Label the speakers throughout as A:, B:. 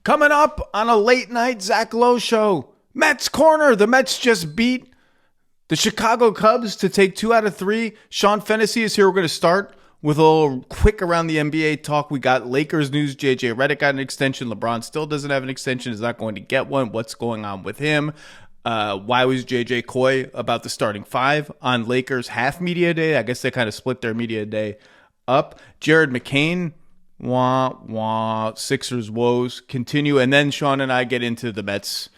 A: Coming up on a late night Zach Lowe show, Mets Corner. The Mets just beat the Chicago Cubs to take 2 out of 3. Sean Fennessy is here. We're going to start with a little quick around the NBA talk. We got Lakers news. JJ Redick got an extension. LeBron still doesn't have an extension. Is not going to get one. What's going on with him? Why was JJ coy about the starting 5 on Lakers half media day? I guess they kind of split their media day up. Jared McCain. Sixers woes continue, and then Sean and I get into the Mets.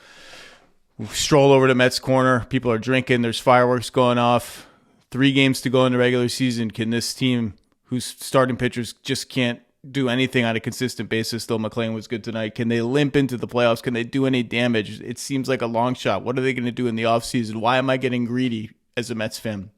A: We stroll over to Mets Corner. People are drinking. There's fireworks going off. 3 games to go in the regular season. Can this team, whose starting pitchers just can't do anything on a consistent basis, though McClain was good tonight, can they limp into the playoffs? Can they do any damage? It seems like a long shot. What are they going to do in the offseason? Why am I getting greedy as a Mets fan?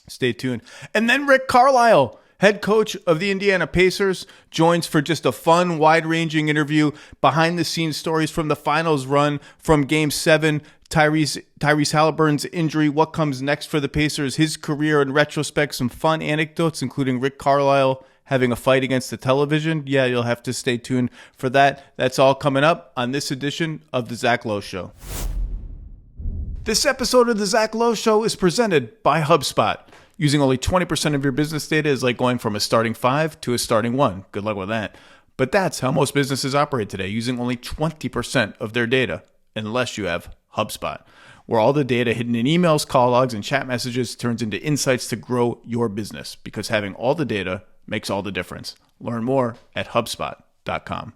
A: Stay tuned. And then Rick Carlisle, head coach of the Indiana Pacers, joins for just a fun, wide-ranging interview, behind-the-scenes stories from the finals run, from Game 7, Tyrese Halliburton's injury, what comes next for the Pacers, his career in retrospect, some fun anecdotes, including Rick Carlisle having a fight against the television. Yeah, you'll have to stay tuned for that. That's all coming up on this edition of The Zach Lowe Show. This episode of The Zach Lowe Show is presented by HubSpot. Using only 20% of your business data is like going from a starting 5 to a starting 1. Good luck with that. But that's how most businesses operate today, using only 20% of their data, unless you have HubSpot, where all the data hidden in emails, call logs, and chat messages turns into insights to grow your business, because having all the data makes all the difference. Learn more at HubSpot.com.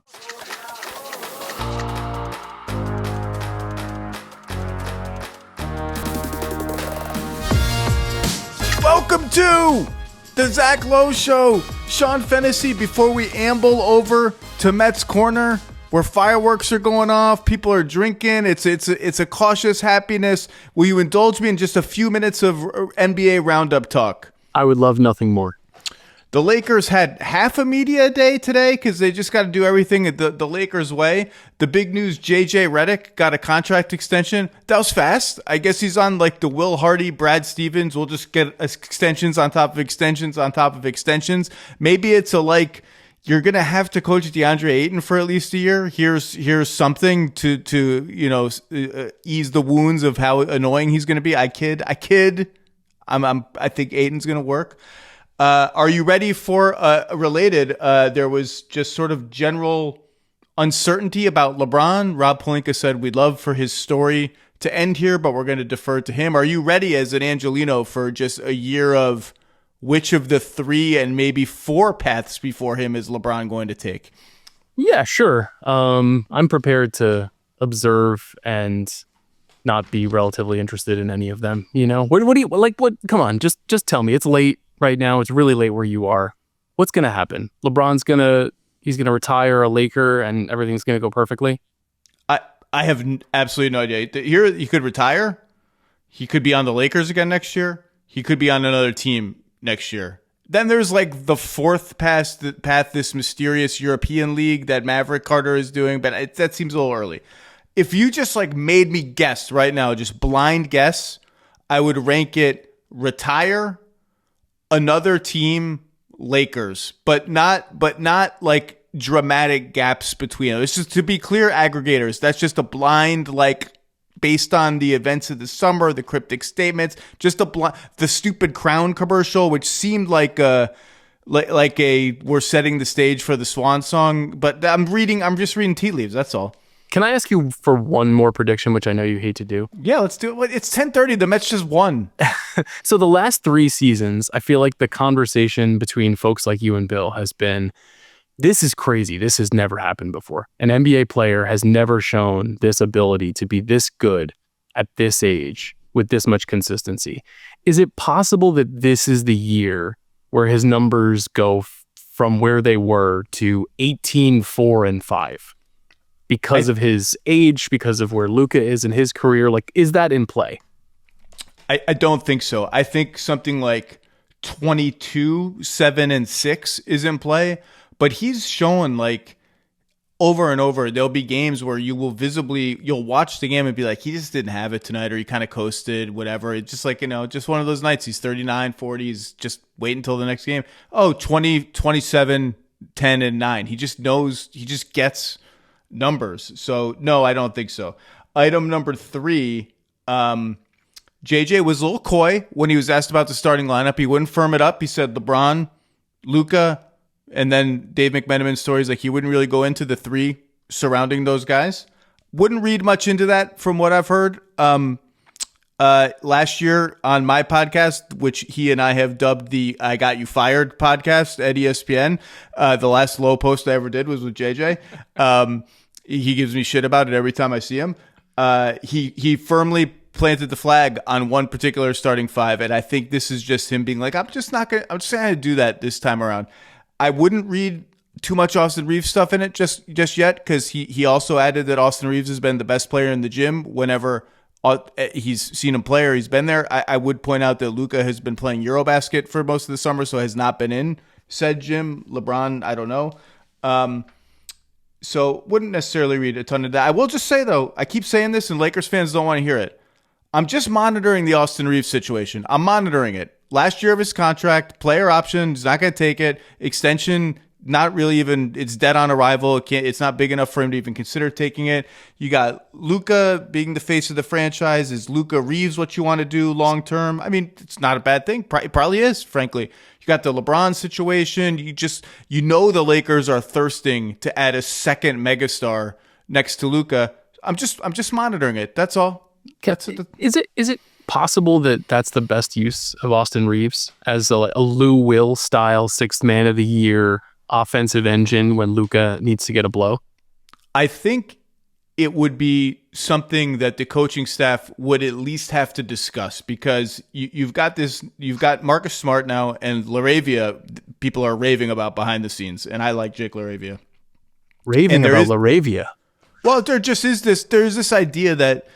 A: Welcome to the Zach Lowe Show. Sean Fennessy, before we amble over to Mets Corner, where fireworks are going off, people are drinking, it's a cautious happiness. Will you indulge me in just a few minutes of NBA roundup talk?
B: I would love nothing more.
A: The Lakers had half a media day today because they just got to do everything the Lakers way. The big news, JJ Redick got a contract extension. That was fast. I guess he's on like the Will Hardy, Brad Stevens. We'll just get extensions on top of extensions on top of extensions. Maybe it's you're going to have to coach DeAndre Ayton for at least a year. Here's something to ease the wounds of how annoying he's going to be. I kid. I think Ayton's going to work. Are you ready for related? There was just sort of general uncertainty about LeBron. Rob Pelinka said we'd love for his story to end here, but we're going to defer to him. Are you ready as an Angelino for just a year of which of the 3 and maybe 4 paths before him is LeBron going to take?
B: Yeah, sure. I'm prepared to observe and not be relatively interested in any of them. You know, what do you like? What? Come on, just tell me. It's late. Right now, it's really late where you are. What's going to happen? LeBron's going to retire a Laker and everything's going to go perfectly?
A: I have absolutely no idea. Here, he could retire. He could be on the Lakers again next year. He could be on another team next year. Then there's like the 4th path, this mysterious European league that Maverick Carter is doing, but that seems a little early. If you just like made me guess right now, just blind guess, I would rank it retire, another team, Lakers, but not like dramatic gaps between them. It's just, to be clear, aggregators. That's just a blind, like, based on the events of the summer, the cryptic statements, just the stupid Crown commercial, which seemed like we're setting the stage for the Swan song. But I'm just reading tea leaves. That's all.
B: Can I ask you for one more prediction, which I know you hate to do?
A: Yeah, let's do it. It's 10:30. The Mets just won.
B: So the last 3 seasons, I feel like the conversation between folks like you and Bill has been, this is crazy. This has never happened before. An NBA player has never shown this ability to be this good at this age with this much consistency. Is it possible that this is the year where his numbers go from where they were to 18, 4, and 5? Because of his age, because of where Luka is in his career? Like, is that in play?
A: I don't think so. I think something like 22, 7, and 6 is in play. But he's shown, like, over and over, there'll be games where you'll watch the game and be like, he just didn't have it tonight, or he kind of coasted, whatever. It's just like, just one of those nights. He's 39, 40. He's just wait until the next game. Oh, 20, 27, 10, and 9. He just knows, he just gets numbers. So no, I don't think so. Item number 3, JJ was a little coy when he was asked about the starting lineup. He wouldn't firm it up. He said LeBron, Luka, and then Dave McMenamin's stories, like he wouldn't really go into the 3 surrounding those guys. Wouldn't read much into that from what I've heard. Last year on my podcast, which he and I have dubbed the I Got You Fired podcast at ESPN, the last Lowe post I ever did was with JJ. He gives me shit about it every time I see him. He firmly planted the flag on one particular starting 5, and I think this is just him being like, I'm just not gonna do that this time around. I wouldn't read too much Austin Reeves stuff in it just yet, because he also added that Austin Reeves has been the best player in the gym whenever he's seen him play or he's been there. I would point out that Luka has been playing Eurobasket for most of the summer, so has not been in said gym. LeBron, I don't know. So wouldn't necessarily read a ton of that. I will just say, though, I keep saying this and Lakers fans don't want to hear it. I'm just monitoring the Austin Reeves situation. I'm monitoring it. Last year of his contract, player option, he's not going to take it. Extension, not really even, it's dead on arrival. It's not big enough for him to even consider taking it. You got Luka being the face of the franchise. Is Luka Reeves what you want to do long term? I mean, it's not a bad thing. It probably is, frankly. You got the LeBron situation. You know the Lakers are thirsting to add a second megastar next to Luka. I'm just monitoring it. That's all.
B: Is it possible that that's the best use of Austin Reeves as a Lou Will style 6th man of the year offensive engine when Luka needs to get a blow?
A: I think it would be something that the coaching staff would at least have to discuss, because you've got Marcus Smart now, and LaRavia, people are raving about behind the scenes, and I like Jake LaRavia.
B: Raving about LaRavia?
A: Well, there's this idea that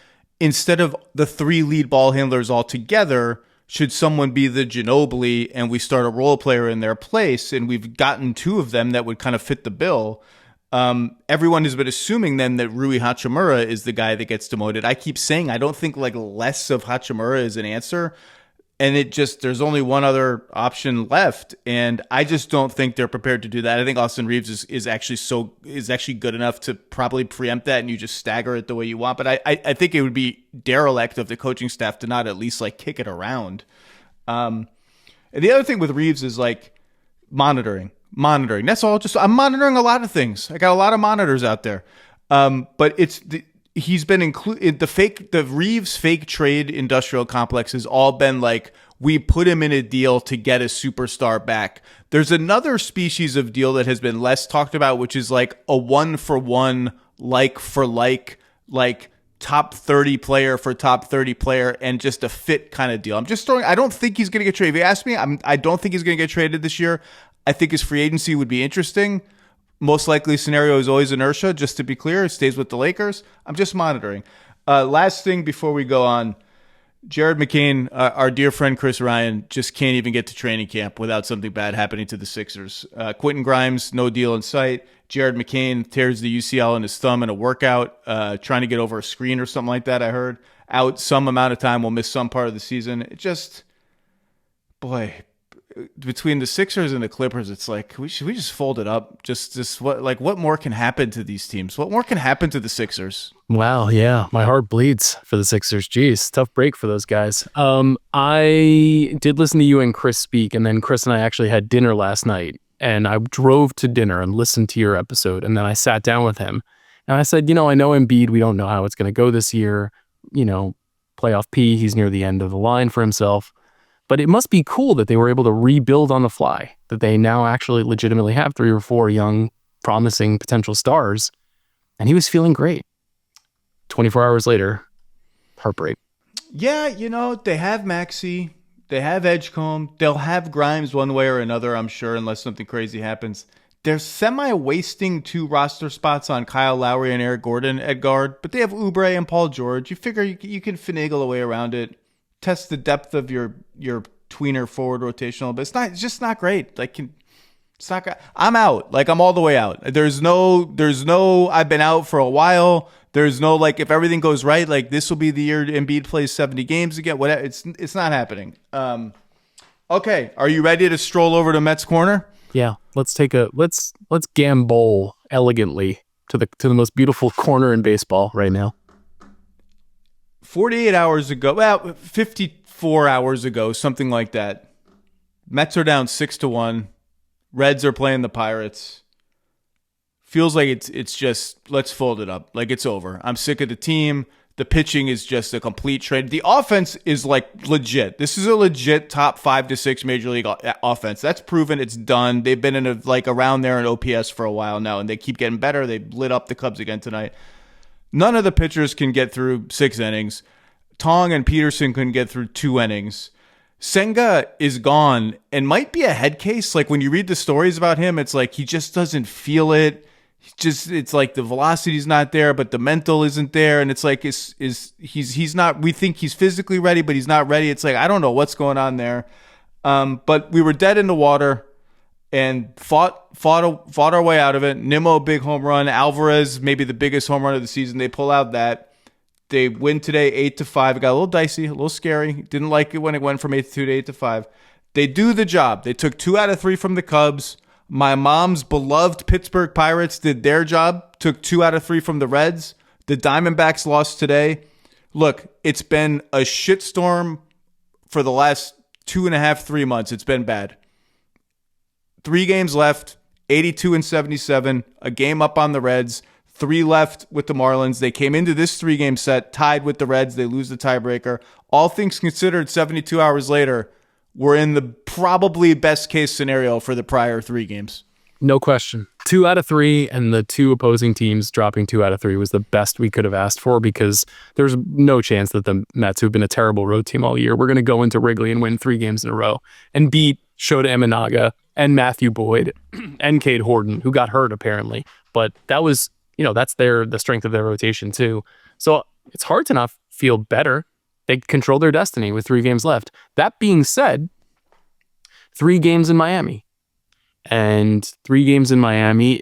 A: instead of the 3 lead ball handlers all together, should someone be the Ginobili and we start a role player in their place, and we've gotten 2 of them that would kind of fit the bill. Everyone has been assuming then that Rui Hachimura is the guy that gets demoted. I keep saying I don't think like less of Hachimura is an answer, and there's only one other option left, and I just don't think they're prepared to do that. I think Austin Reeves is actually good enough to probably preempt that, and you just stagger it the way you want. But I think it would be derelict of the coaching staff to not at least like kick it around. And the other thing with Reeves is like monitoring. That's all. I'm monitoring a lot of things. I got a lot of monitors out there. But he's been included. The Reeves fake trade industrial complex has all been like, we put him in a deal to get a superstar back. There's another species of deal that has been less talked about, which is like a 1-for-1, like for like top 30 player for top 30 player, and just a fit kind of deal. I don't think he's going to get traded. If you ask me, I don't think he's going to get traded this year. I think his free agency would be interesting. Most likely scenario is always inertia, just to be clear. It stays with the Lakers. I'm just monitoring. Last thing before we go on, Jared McCain, our dear friend Chris Ryan, just can't even get to training camp without something bad happening to the Sixers. Quentin Grimes, no deal in sight. Jared McCain tears the UCL in his thumb in a workout, trying to get over a screen or something like that, I heard. Out some amount of time, will miss some part of the season. It just, boy, between the Sixers and the Clippers, it's like, should we just fold it up? What more can happen to these teams? What more can happen to the Sixers?
B: Wow, yeah, my heart bleeds for the Sixers. Jeez, tough break for those guys. I did listen to you and Chris speak, and then Chris and I actually had dinner last night, and I drove to dinner and listened to your episode, and then I sat down with him, and I said, I know Embiid, we don't know how it's going to go this year. Playoff P, he's near the end of the line for himself. But it must be cool that they were able to rebuild on the fly, that they now actually legitimately have 3 or 4 young, promising potential stars. And he was feeling great. 24 hours later, heartbreak.
A: Yeah, they have Maxey, they have Edgecombe, they'll have Grimes one way or another, I'm sure, unless something crazy happens. They're semi-wasting 2 roster spots on Kyle Lowry and Eric Gordon at guard, but they have Oubre and Paul George. You figure you can finagle a way around it. Test the depth of your tweener forward rotational, but it's just not great. It's not. I'm out. I'm all the way out. There's no. I've been out for a while. There's no if everything goes right, this will be the year Embiid plays 70 games again. Whatever. It's not happening. Okay, are you ready to stroll over to Mets Corner?
B: Yeah. Let's gambol elegantly to the most beautiful corner in baseball right now.
A: 48 hours ago, well, 54 hours ago, something like that. Mets are down 6-1. Reds are playing the Pirates. Feels like it's just, let's fold it up. Like, it's over. I'm sick of the team. The pitching is just a complete trade. The offense is like legit. This is a legit top 5 to 6 major league offense. That's proven. It's done. They've been in around there in OPS for a while now, and they keep getting better. They lit up the Cubs again tonight. None of the pitchers can get through 6 innings. Tong and Peterson couldn't get through 2 innings. Senga is gone and might be a head case. Like, when you read the stories about him, it's like he just doesn't feel it. It's like the velocity's not there, but the mental isn't there, and it's like he's not. We think he's physically ready, but he's not ready. It's like, I don't know what's going on there. But we were dead in the water and fought our way out of it. Nimmo, big home run. Alvarez, maybe the biggest home run of the season. They pull out that. They win today 8-5. It got a little dicey, a little scary. Didn't like it when it went from 8-2 to 8-5. They do the job. They took 2 out of 3 from the Cubs. My mom's beloved Pittsburgh Pirates did their job, took 2 out of 3 from the Reds. The Diamondbacks lost today. Look, it's been a shitstorm for the last 2.5, 3 months. It's been bad. 3 games left, 82-77, a game up on the Reds, 3 left with the Marlins. They came into this 3-game set tied with the Reds. They lose the tiebreaker. All things considered, 72 hours later, we're in the probably best case scenario for the prior 3 games.
B: No question. 2 out of 3, and the 2 opposing teams dropping 2 out of 3 was the best we could have asked for, because there's no chance that the Mets, who've been a terrible road team all year, we're going to go into Wrigley and win 3 games in a row and beat Shota Imanaga and Matthew Boyd and Cade Horton, who got hurt apparently. But that was, that's the strength of their rotation too. So it's hard to not feel better. They control their destiny with 3 games left. That being said, 3 games in Miami. And 3 games in Miami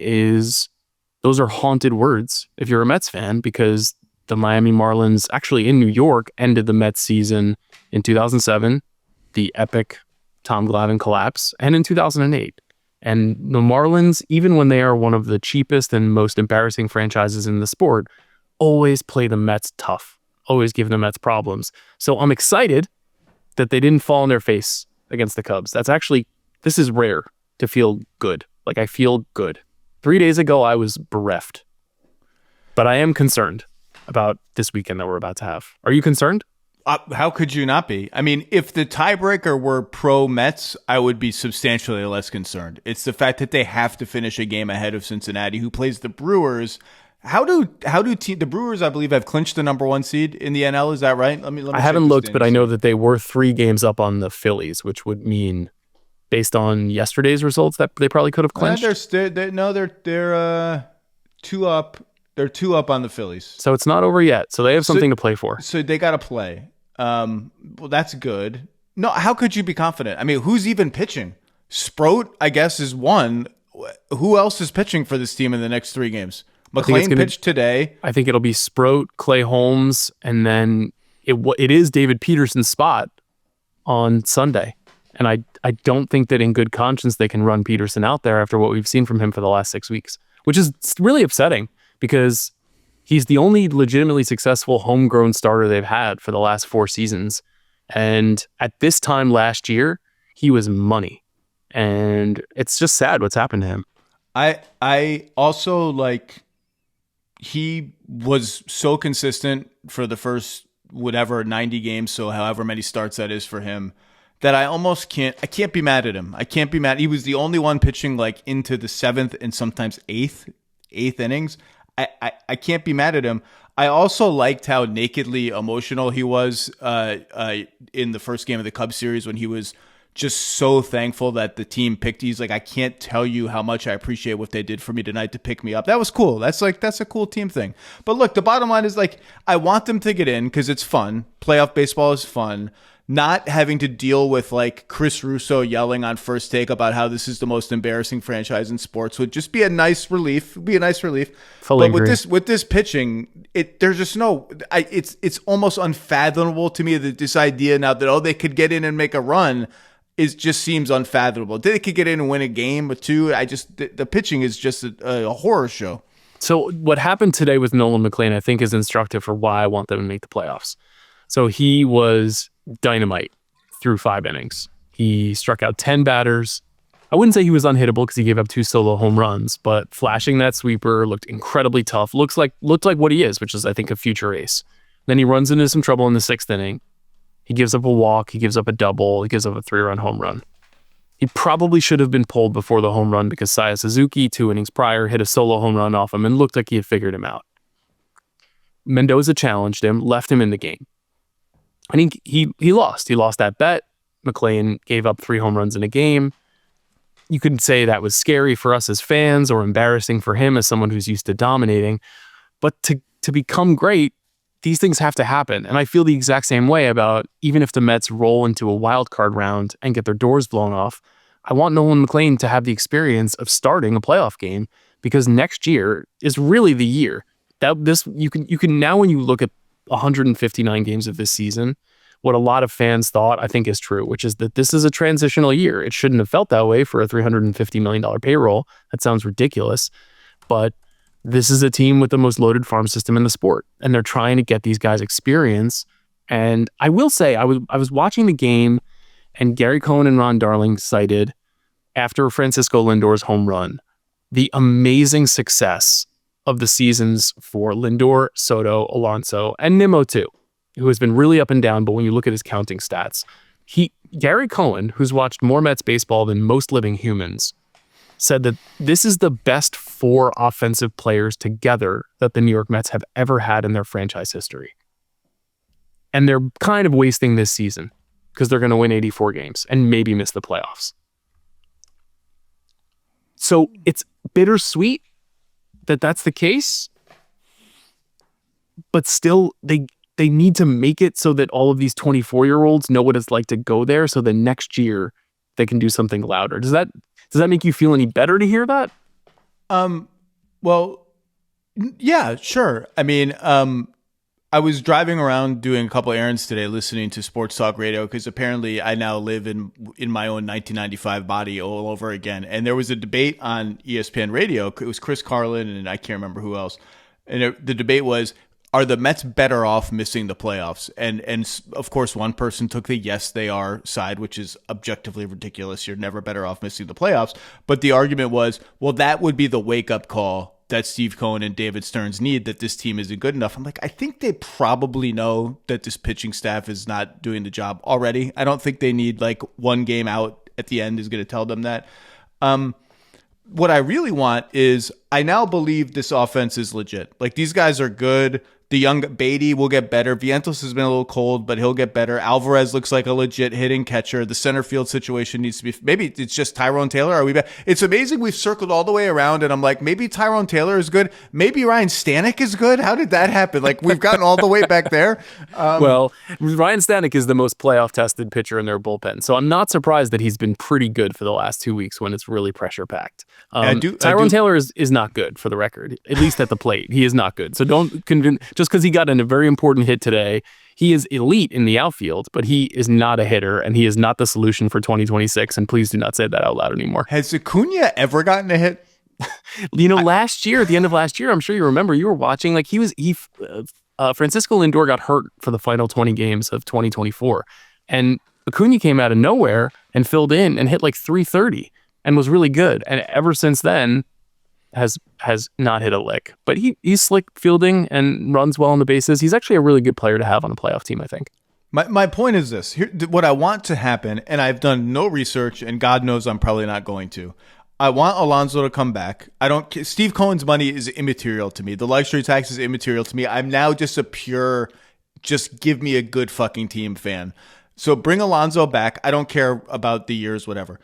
B: those are haunted words if you're a Mets fan, because the Miami Marlins, actually in New York, ended the Mets season in 2007, the epic Tom Glavine collapse, and in 2008. And the Marlins, even when they are one of the cheapest and most embarrassing franchises in the sport, always play the Mets tough. Always give the Mets problems. So I'm excited that they didn't fall on their face against the Cubs. This is rare to feel good. Like, I feel good. 3 days ago, I was bereft. But I am concerned about this weekend that we're about to have. Are you concerned?
A: How could you not be? I mean, if the tiebreaker were pro Mets, I would be substantially less concerned. It's the fact that they have to finish a game ahead of Cincinnati, who plays the Brewers. How do the Brewers, I believe, have clinched the number 1 seed in the NL? Is that right? Let me
B: I haven't looked, but I know that they were 3 games up on the Phillies, which would mean, based on yesterday's results, that they probably could have clinched.
A: They're 2 up. They're 2 up on the Phillies.
B: So it's not over yet. So they have something to play for.
A: So they got to play. Well, that's good. No, how could you be confident? I mean, who's even pitching? Sproat, I guess, is one. Who else is pitching for this team in the next 3 games? McClain pitched today.
B: I think it'll be Sproat, Clay Holmes, and then it is David Peterson's spot on Sunday. And I don't think that in good conscience they can run Peterson out there after what we've seen from him for the last 6 weeks, which is really upsetting because he's the only legitimately successful homegrown starter they've had for the last 4 seasons. And at this time last year, he was money. And it's just sad what's happened to him.
A: I also he was so consistent for the first 90 games, so however many starts that is for him, that I can't be mad at him. I can't be mad. He was the only one pitching into the 7th and sometimes 8th innings. I can't be mad at him. I also liked how nakedly emotional he was in the first game of the Cubs series when he was just so thankful that the team picked. He's like, I can't tell you how much I appreciate what they did for me tonight to pick me up. That was cool. That's a cool team thing. But look, the bottom line is I want them to get in because it's fun. Playoff baseball is fun. Not having to deal with Chris Russo yelling on First Take about how this is the most embarrassing franchise in sports would just be a nice relief. Fully
B: but
A: agree. With this pitching, there's just no. It's almost unfathomable to me that this idea now that they could get in and make a run just seems unfathomable. They could get in and win a game or 2. The pitching is just a horror show.
B: So what happened today with Nolan McLean, I think, is instructive for why I want them to make the playoffs. So he was dynamite through 5 innings. He struck out 10 batters. I wouldn't say he was unhittable because he gave up 2 solo home runs, but flashing that sweeper, looked incredibly tough. Looked like what he is, which is, I think, a future ace. Then he runs into some trouble in the 6th inning. He gives up a walk. He gives up a double. He gives up a 3-run home run. He probably should have been pulled before the home run because Saya Suzuki, 2 innings prior, hit a solo home run off him and looked like he had figured him out. Mendoza challenged him, left him in the game. And he lost. He lost that bet. McLean gave up 3 home runs in a game. You could say that was scary for us as fans or embarrassing for him as someone who's used to dominating. But to become great, these things have to happen. And I feel the exact same way about even if the Mets roll into a wild card round and get their doors blown off, I want Nolan McLean to have the experience of starting a playoff game because next year is really the year. You can now, when you look at 159 games of this season, what a lot of fans thought, I think, is true, which is that this is a transitional year. It shouldn't have felt that way for a $350 million payroll. That sounds ridiculous. But this is a team with the most loaded farm system in the sport, and they're trying to get these guys experience. And I will say, I was watching the game, and Gary Cohen and Ron Darling cited, after Francisco Lindor's home run, the amazing success of the seasons for Lindor, Soto, Alonso, and Nimmo too, who has been really up and down, but when you look at his counting stats, Gary Cohen, who's watched more Mets baseball than most living humans, said that this is the best 4 offensive players together that the New York Mets have ever had in their franchise history. And they're kind of wasting this season because they're going to win 84 games and maybe miss the playoffs. So it's bittersweet that that's the case, but still they need to make it so that all of these 24-year-olds know what it's like to go there so that next year they can do something louder. Does that make you feel any better to hear that?
A: Well, yeah, sure. I mean, I was driving around doing a couple errands today, listening to sports talk radio, because apparently I now live in my own 1995 body all over again. And there was a debate on ESPN radio. It was Chris Carlin and I can't remember who else. And the debate was, are the Mets better off missing the playoffs? And of course, one person took the yes, they are side, which is objectively ridiculous. You're never better off missing the playoffs. But the argument was, well, that would be the wake-up call that Steve Cohen and David Stearns need, that this team isn't good enough. I'm like, I think they probably know that this pitching staff is not doing the job already. I don't think they need like one game out at the end is going to tell them that. What I really want is, I now believe this offense is legit. Like, these guys are good. The young Beatty will get better. Vientos has been a little cold, but he'll get better. Alvarez looks like a legit hitting catcher. The center field situation needs to be, maybe it's just Tyrone Taylor. Are we back? It's amazing we've circled all the way around, and I'm like, maybe Tyrone Taylor is good. Maybe Ryan Stanek is good. How did that happen? Like, we've gotten all the way back there.
B: Well, Ryan Stanek is the most playoff tested pitcher in their bullpen, so I'm not surprised that he's been pretty good for the last 2 weeks when it's really pressure packed. Tyrone Taylor is not good, for the record, at least at the plate. He is not good. So don't convince, just because he got in a very important hit today, he is elite in the outfield, but he is not a hitter, and he is not the solution for 2026. And please do not say that out loud anymore.
A: Has Acuna ever gotten a hit?
B: Last year, at the end of last year, I'm sure you remember, you were watching, like Francisco Lindor got hurt for the final 20 games of 2024. And Acuna came out of nowhere and filled in and hit like 330 and was really good. And ever since then, has not hit a lick, but he's slick fielding and runs well on the bases. He's actually a really good player to have on a playoff team, I think.
A: My point is this. Here, what I want to happen, and I've done no research, and God knows I'm probably not going to. I want Alonso to come back. Steve Cohen's money is immaterial to me. The luxury tax is immaterial to me. I'm now just a pure, just give me a good fucking team fan. So bring Alonso back. I don't care about the years, whatever.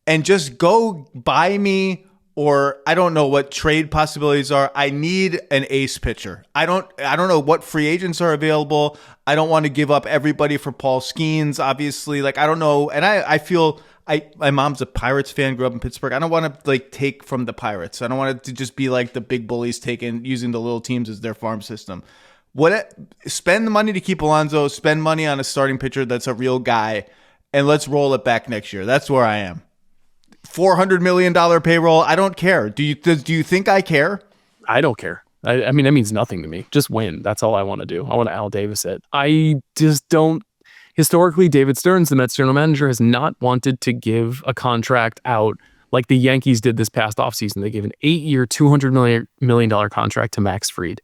A: And just go buy me, or I don't know what trade possibilities are. I need an ace pitcher. I don't know what free agents are available. I don't want to give up everybody for Paul Skeens, obviously. Like, I don't know. And I feel my mom's a Pirates fan, grew up in Pittsburgh. I don't want to like take from the Pirates. I don't want it to just be like the big bullies using the little teams as their farm system. Spend the money to keep Alonso, spend money on a starting pitcher that's a real guy, and let's roll it back next year. That's where I am. $400 million payroll. I don't care. Do you think I care?
B: I don't care. I mean, that means nothing to me. Just win. That's all I want to do. I want to Al Davis it. I just don't. Historically, David Stearns, the Mets general manager, has not wanted to give a contract out like the Yankees did this past offseason. They gave an 8-year, $200 million contract to Max Fried.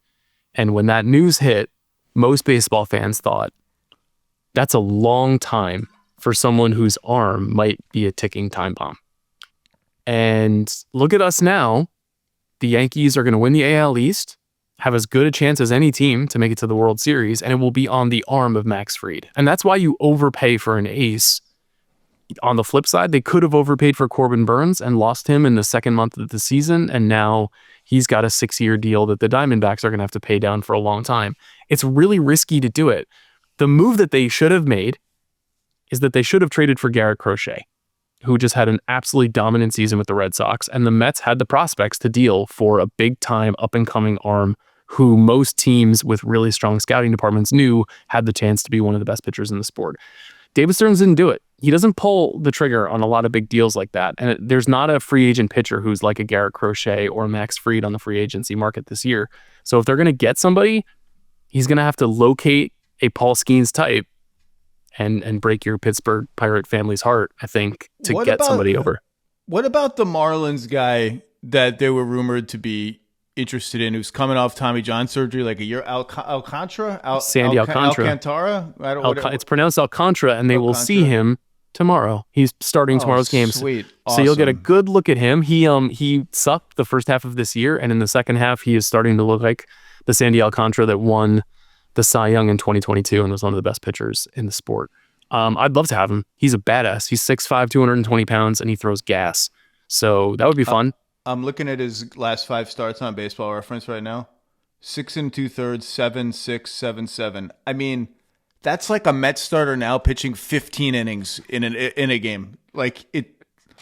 B: And when that news hit, most baseball fans thought, that's a long time for someone whose arm might be a ticking time bomb. And look at us now. The Yankees are going to win the AL East, have as good a chance as any team to make it to the World Series, and it will be on the arm of Max Fried. And that's why you overpay for an ace. On the flip side, they could have overpaid for Corbin Burns and lost him in the second month of the season, and now he's got a 6-year deal that the Diamondbacks are going to have to pay down for a long time. It's really risky to do it. The move that they should have made is that they should have traded for Garrett Crochet, who just had an absolutely dominant season with the Red Sox, and the Mets had the prospects to deal for a big-time, up-and-coming arm who most teams with really strong scouting departments knew had the chance to be one of the best pitchers in the sport. David Stearns didn't do it. He doesn't pull the trigger on a lot of big deals like that. And there's not a free agent pitcher who's like a Garrett Crochet or Max Fried on the free agency market this year. So if they're going to get somebody, he's going to have to locate a Paul Skeens type and break your Pittsburgh Pirate family's heart, I think, to get somebody over.
A: What about the Marlins guy that they were rumored to be interested in, who's coming off Tommy John surgery like a year?
B: Sandy Alcantara.
A: Alcantara?
B: It's pronounced Alcantara, and they will see him tomorrow. He's starting tomorrow's games.
A: Sweet.
B: Awesome. So you'll get a good look at him. He sucked the first half of this year, and in the second half, he is starting to look like the Sandy Alcantara that won the Cy Young in 2022 and was one of the best pitchers in the sport. I'd love to have him. He's a badass. He's 6'5", 220 pounds, and he throws gas. So that would be fun.
A: I'm looking at his last 5 starts on Baseball Reference right now. 6 2/3, 7-6, 7-7. I mean, that's like a Mets starter now pitching 15 innings in a game. Like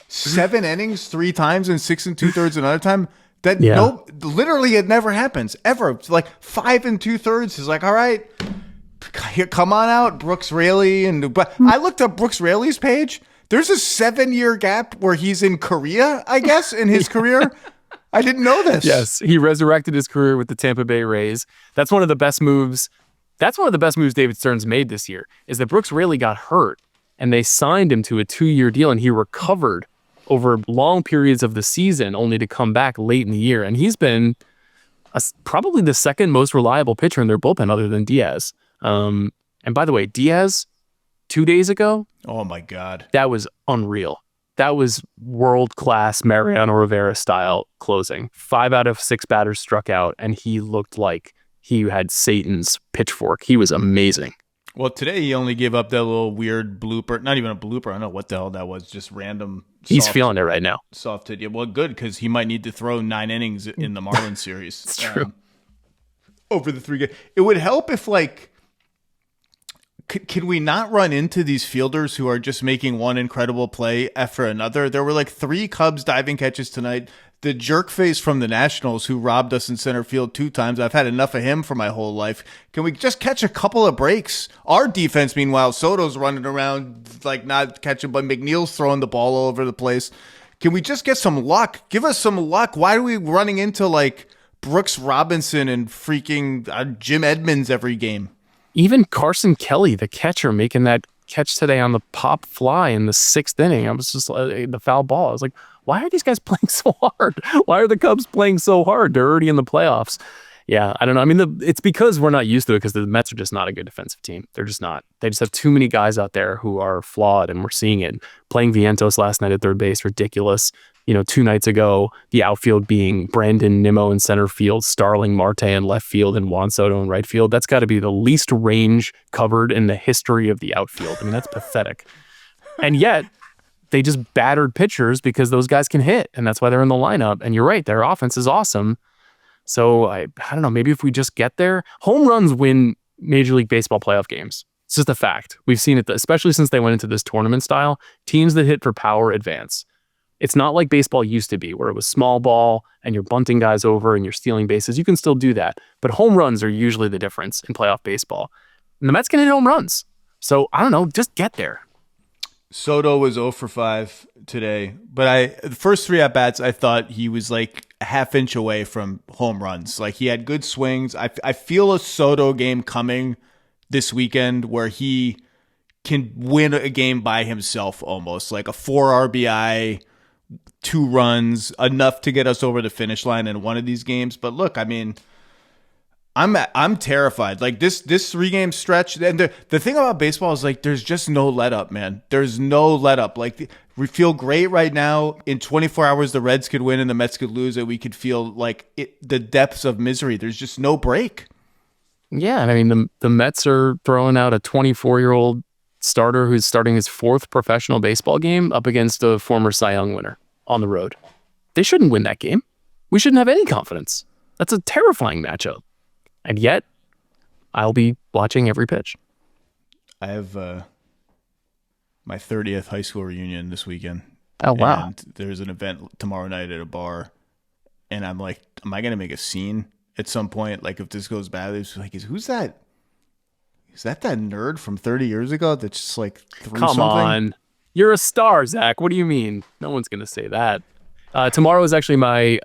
A: 7 innings 3 times and 6 2/3 another time. Literally it never happens ever. It's like 5 2/3 is like, all right, here, come on out, Brooks Raley. But I looked up Brooks Raley's page. There's a 7-year gap where he's in Korea, I guess, in his career. I didn't know this.
B: Yes, he resurrected his career with the Tampa Bay Rays. That's one of the best moves. That's one of the best moves David Stearns made this year, is that Brooks Raley got hurt, and they signed him to a 2-year deal, and he recovered over long periods of the season, only to come back late in the year. And he's been probably the second most reliable pitcher in their bullpen other than Diaz. And by the way, Diaz, 2 days ago,
A: oh my God,
B: that was unreal. That was world-class Mariano Rivera style closing. 5 out of 6 batters struck out, and he looked like he had Satan's pitchfork. He was amazing.
A: Well, today he only gave up that little weird blooper. Not even a blooper. I don't know what the hell that was. Just random.
B: He's feeling it right now.
A: Soft hit. Yeah, well, good, because he might need to throw 9 innings in the Marlins series.
B: It's true.
A: Over the 3 games. It would help if, like, can we not run into these fielders who are just making one incredible play after another? There were like 3 Cubs diving catches tonight. The jerk face from the Nationals who robbed us in center field 2 times. I've had enough of him for my whole life. Can we just catch a couple of breaks? Our defense, meanwhile, Soto's running around like not catching, but McNeil's throwing the ball all over the place. Can we just get some luck? Give us some luck. Why are we running into like Brooks Robinson and freaking Jim Edmonds every game?
B: Even Carson Kelly, the catcher, making that catch today on the pop fly in the 6th inning. I was just the foul ball. I was like, why are these guys playing so hard? Why are the Cubs playing so hard? They're already in the playoffs. Yeah, I don't know. I mean, it's because we're not used to it, because the Mets are just not a good defensive team. They're just not. They just have too many guys out there who are flawed, and we're seeing it. Playing Vientos last night at third base, ridiculous. 2 nights ago, the outfield being Brandon Nimmo in center field, Starling Marte in left field, and Juan Soto in right field. That's got to be the least range covered in the history of the outfield. I mean, that's pathetic. And yet, they just battered pitchers because those guys can hit, and that's why they're in the lineup. And you're right, their offense is awesome. So I don't know, maybe if we just get there. Home runs win Major League Baseball playoff games. It's just a fact. We've seen it, especially since they went into this tournament style. Teams that hit for power advance. It's not like baseball used to be, where it was small ball and you're bunting guys over and you're stealing bases. You can still do that. But home runs are usually the difference in playoff baseball. And the Mets can hit home runs. So I don't know, just get there.
A: Soto was 0 for 5 today. But the first 3 at-bats, I thought he was like a half inch away from home runs. Like, he had good swings. I feel a Soto game coming this weekend where he can win a game by himself, almost like a 4 RBI, 2 runs, enough to get us over the finish line in one of these games. But look, I mean, I'm terrified. Like, this 3-game stretch, and the thing about baseball is, like, there's just no let up, man. There's no let up. Like, we feel great right now. In 24 hours, the Reds could win and the Mets could lose, and we could feel like the depths of misery. There's just no break.
B: Yeah, and I mean, the Mets are throwing out a 24-year-old starter who's starting his 4th professional baseball game up against a former Cy Young winner on the road. They shouldn't win that game. We shouldn't have any confidence. That's a terrifying matchup. And yet, I'll be watching every pitch.
A: I have my 30th high school reunion this weekend.
B: Oh, wow.
A: And there's an event tomorrow night at a bar. And I'm like, am I going to make a scene at some point? Like, if this goes bad, it's like, who's that? Is that nerd from 30 years ago that's just like threw
B: Come
A: something?
B: on. You're a star, Zach. What do you mean? No one's going to say that. Tomorrow is actually my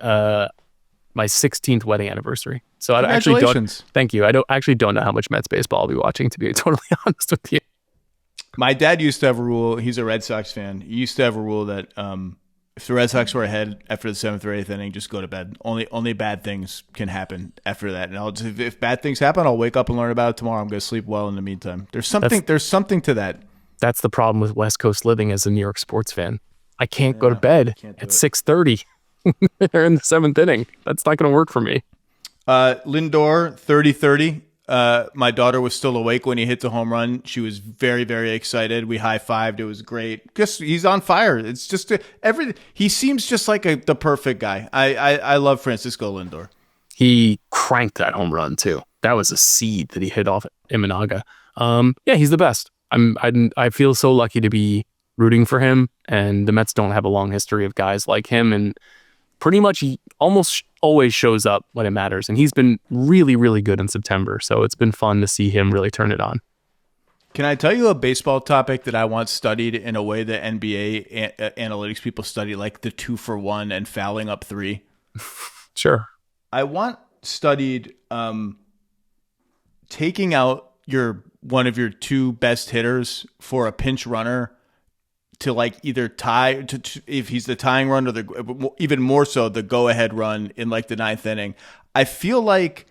B: 16th wedding anniversary. So I actually don't. Thank you. I don't know how much Mets baseball I'll be watching, to be totally honest with you.
A: My dad used to have a rule. He's a Red Sox fan. He used to have a rule that if the Red Sox were ahead after the 7th or 8th inning, just go to bed. Only bad things can happen after that. And if bad things happen, I'll wake up and learn about it tomorrow. I'm going to sleep well in the meantime. There's something to that.
B: That's the problem with West Coast living as a New York sports fan. I can't go to bed at 6:30 in the 7th inning. That's not going to work for me.
A: Lindor, 30-30. My daughter was still awake when he hit the home run. She was very, very excited. We high-fived. It was great. Just, he's on fire. It's just he seems just like the perfect guy. I love Francisco Lindor.
B: He cranked that home run too. That was a seed that he hit off Imanaga. Yeah, he's the best. I feel so lucky to be rooting for him, and the Mets don't have a long history of guys like him, and pretty much he almost always shows up when it matters, and he's been really, really good in September, so it's been fun to see him really turn it on.
A: Can I tell you a baseball topic that I once studied in a way that NBA analytics people study, like the 2-for-1 and fouling up 3?
B: Sure.
A: I studied taking out one of your 2 best hitters for a pinch runner to like either tie if he's the tying run, or even more so the go ahead run in like the 9th inning. I feel like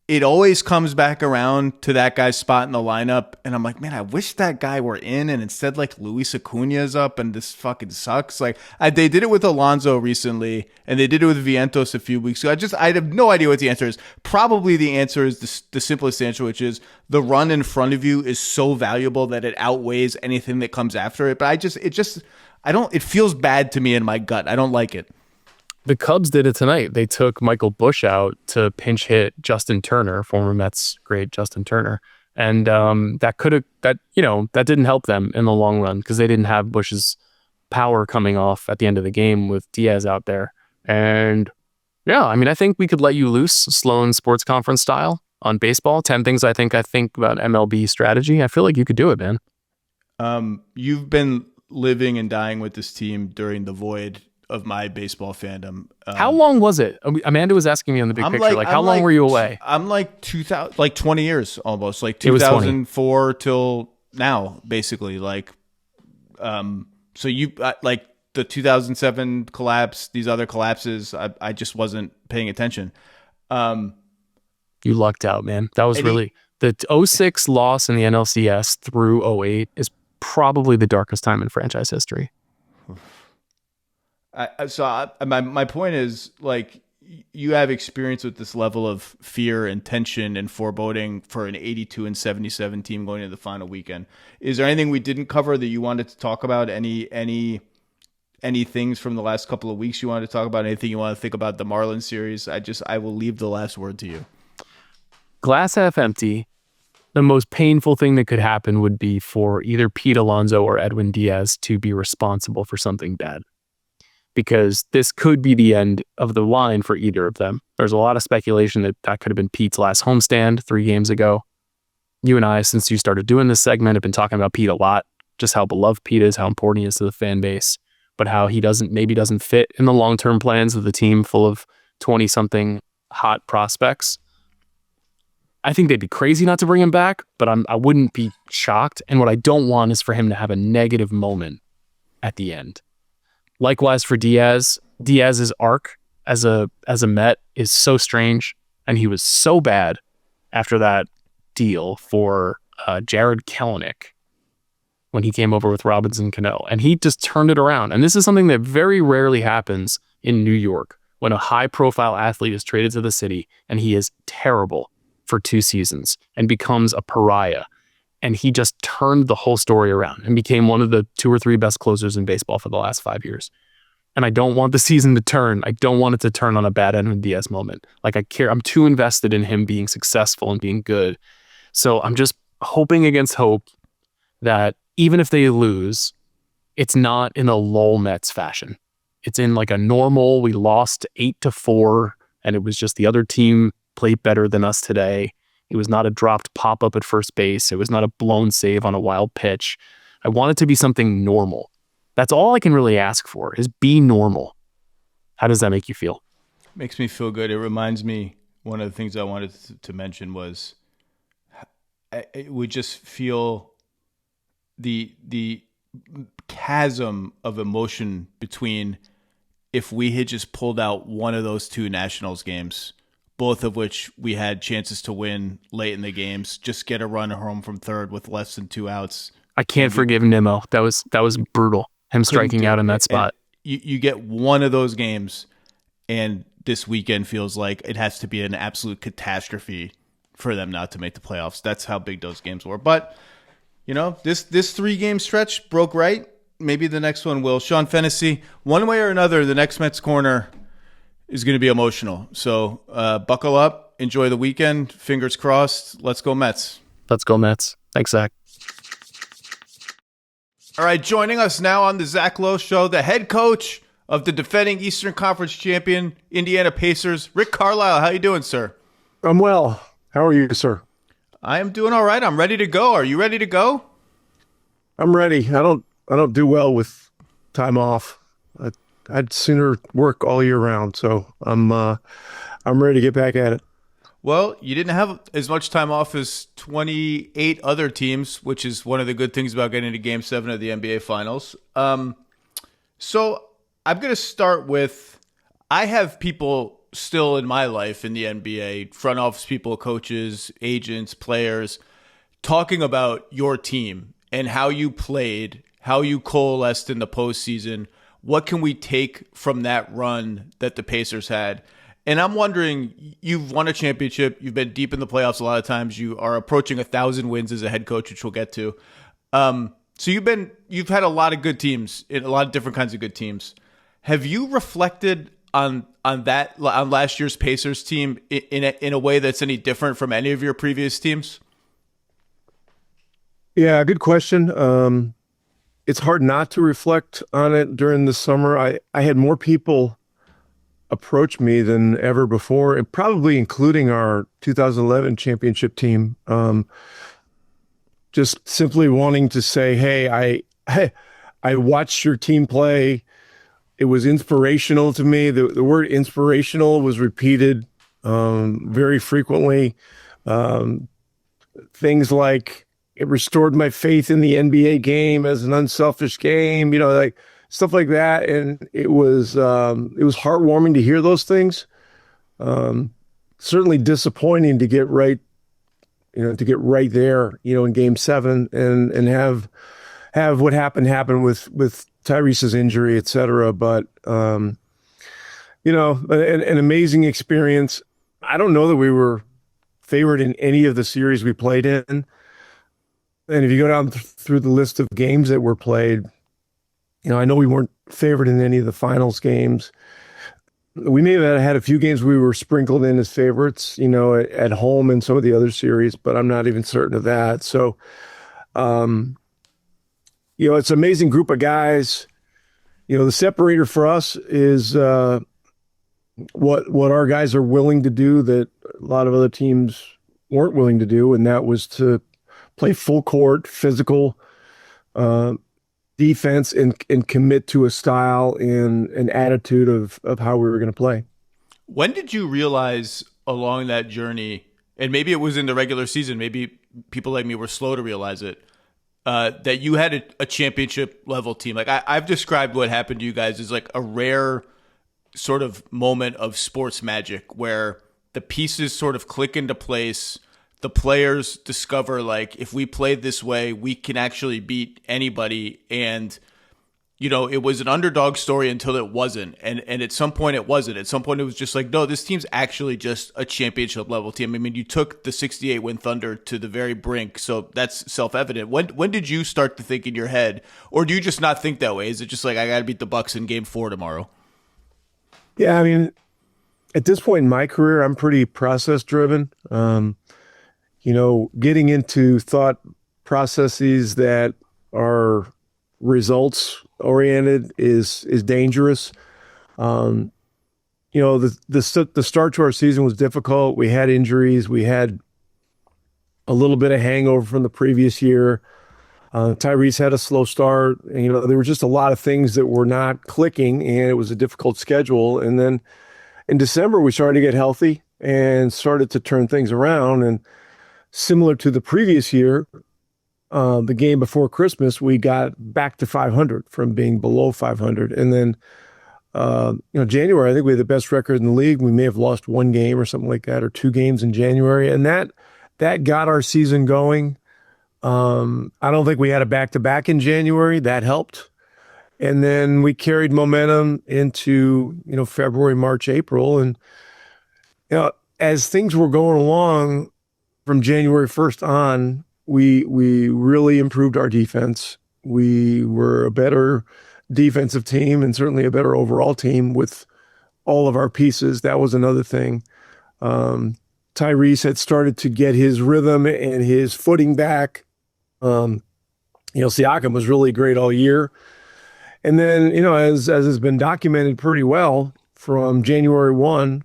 A: it always comes back around to that guy's spot in the lineup, and I'm like, man, I wish that guy were in, and instead like Luis Acuña's up, and this fucking sucks. Like they did it with Alonso recently, and they did it with Vientos a few weeks ago. I have no idea what the answer is. Probably the answer is the simplest answer, which is the run in front of you is so valuable that it outweighs anything that comes after it. But it feels bad to me in my gut. I don't like it.
B: The Cubs did it tonight. They took Michael Busch out to pinch hit Justin Turner, former Mets great Justin Turner. And that didn't help them in the long run because they didn't have Busch's power coming off at the end of the game with Diaz out there. And yeah, I mean, I think we could let you loose Sloan Sports Conference style on baseball. 10 things I think about MLB strategy. I feel like you could do it, man.
A: You've been living and dying with this team during the void of my baseball fandom.
B: How long was it? Amanda was asking me on the big picture, how long were you away?
A: I'm like 20 years almost, like 2004 till now, basically. Like, so you like the 2007 collapse, these other collapses, I just wasn't paying attention.
B: You lucked out, man. That was really the 06 loss in the NLCS through 08 is probably the darkest time in franchise history.
A: My point is, like, you have experience with this level of fear and tension and foreboding for an 82-77 team going into the final weekend. Is there anything we didn't cover that you wanted to talk about? Any things from the last couple of weeks you wanted to talk about? Anything you want to think about the Marlins series? I will leave the last word to you.
B: Glass half empty. The most painful thing that could happen would be for either Pete Alonso or Edwin Diaz to be responsible for something bad, because this could be the end of the line for either of them. There's a lot of speculation that could have been Pete's last homestand 3 games ago. You and I, since you started doing this segment, have been talking about Pete a lot, just how beloved Pete is, how important he is to the fan base. but how he maybe doesn't fit in the long-term plans of the team full of 20-something hot prospects. I think they'd be crazy not to bring him back, but I wouldn't be shocked. And what I don't want is for him to have a negative moment at the end. Likewise for Diaz. Diaz's arc as a Met is so strange, and he was so bad after that deal for Jared Kelenic when he came over with Robinson Cano, and he just turned it around. And this is something that very rarely happens in New York when a high-profile athlete is traded to the city and he is terrible for 2 seasons and becomes a pariah. And he just turned the whole story around and became one of the 2 or 3 best closers in baseball for the last 5 years. And I don't want the season to turn. I don't want it to turn on a bad Edwin Diaz moment. Like, I'm too invested in him being successful and being good. So I'm just hoping against hope that even if they lose, it's not in a lull Mets fashion. It's in like a normal, we lost 8-4, and it was just the other team played better than us today. It was not a dropped pop-up at first base. It was not a blown save on a wild pitch. I want it to be something normal. That's all I can really ask for, is be normal. How does that make you feel?
A: Makes me feel good. It reminds me, one of the things I wanted to mention was we just feel the chasm of emotion between if we had just pulled out one of those 2 Nationals games, both of which we had chances to win late in the games, just get a run home from third with less than 2 outs.
B: I can't forgive Nimmo. That was brutal. Him striking out in that spot.
A: You get one of those games, and this weekend feels like it has to be an absolute catastrophe for them not to make the playoffs. That's how big those games were. But, this 3-game stretch broke right. Maybe the next one will. Sean Fennessy, one way or another, the next Mets corner is going to be emotional. So buckle up, enjoy the weekend, fingers crossed. Let's go Mets.
B: Let's go Mets. Thanks, Zach.
A: All right, joining us now on the Zach Lowe Show, the head coach of the defending Eastern Conference champion Indiana Pacers, Rick Carlisle. How you doing, sir?
C: I'm well. How are you, sir?
A: I am doing all right. I'm ready to go. Are you ready to go?
C: I'm ready. I don't do well with time off. I'd sooner work all year round, so I'm ready to get back at it.
A: Well, you didn't have as much time off as 28 other teams, which is one of the good things about getting to Game 7 of the NBA Finals. So I'm going to start with, I have people still in my life in the NBA, front office people, coaches, agents, players, talking about your team and how you played, how you coalesced in the postseason. What can we take from that run that the Pacers had? And I'm wondering, you've won a championship. You've been deep in the playoffs a lot of times. You are approaching 1,000 wins as a head coach, which we'll get to. So you've had a lot of good teams, a lot of different kinds of good teams. Have you reflected on last year's Pacers team in a way that's any different from any of your previous teams?
C: Yeah, good question. It's hard not to reflect on it during the summer. I had more people approach me than ever before, and probably including our 2011 championship team. Just simply wanting to say, hey, I watched your team play. It was inspirational to me. The word inspirational was repeated very frequently. Things like, it restored my faith in the NBA game as an unselfish game, like stuff like that. And it was heartwarming to hear those things. Certainly disappointing to get right there, in Game 7 and have what happened with Tyrese's injury, et cetera. But, an amazing experience. I don't know that we were favored in any of the series we played in. And if you go down through the list of games that were played, I know we weren't favored in any of the finals games. We may have had a few games we were sprinkled in as favorites, at home in some of the other series, but I'm not even certain of that. So, it's an amazing group of guys. The separator for us is what our guys are willing to do that a lot of other teams weren't willing to do, and that was to play full court, physical, defense and commit to a style and an attitude of how we were going to play.
A: When did you realize along that journey, and maybe it was in the regular season, maybe people like me were slow to realize it, that you had a championship level team? Like I've described what happened to you guys as like a rare sort of moment of sports magic where the pieces sort of click into place. The players discover, like, if we play this way, we can actually beat anybody. And, you know, it was an underdog story until it wasn't. And at some point it wasn't. At some point it was just like, no, this team's actually just a championship level team. I mean, you took the 68 win Thunder to the very brink. So that's self-evident. When did you start to think in your head, or do you just not think that way? Is it just like, I got to beat the Bucks in game 4 tomorrow?
C: Yeah. I mean, at this point in my career, I'm pretty process driven. You know, getting into thought processes that are results oriented is dangerous. You know, the start to our season was difficult. We had injuries. We had a little bit of hangover from the previous year. Tyrese had a slow start. And, you know, there were just a lot of things that were not clicking, and it was a difficult schedule. And then in December, we started to get healthy and started to turn things around. And similar to the previous year, the game before Christmas, we got back to 500 from being below 500. And then, you know, January, I think we had the best record in the league. We may have lost one game or something like that, or 2 games in January. And that got our season going. I don't think we had a back-to-back in January. That helped. And then we carried momentum into, you know, February, March, April. And, you know, as things were going along, from January 1st on, we really improved our defense. We were a better defensive team and certainly a better overall team with all of our pieces. That was another thing. Tyrese had started to get his rhythm and his footing back. You know, Siakam was really great all year. And then, you know, as has been documented pretty well, from January 1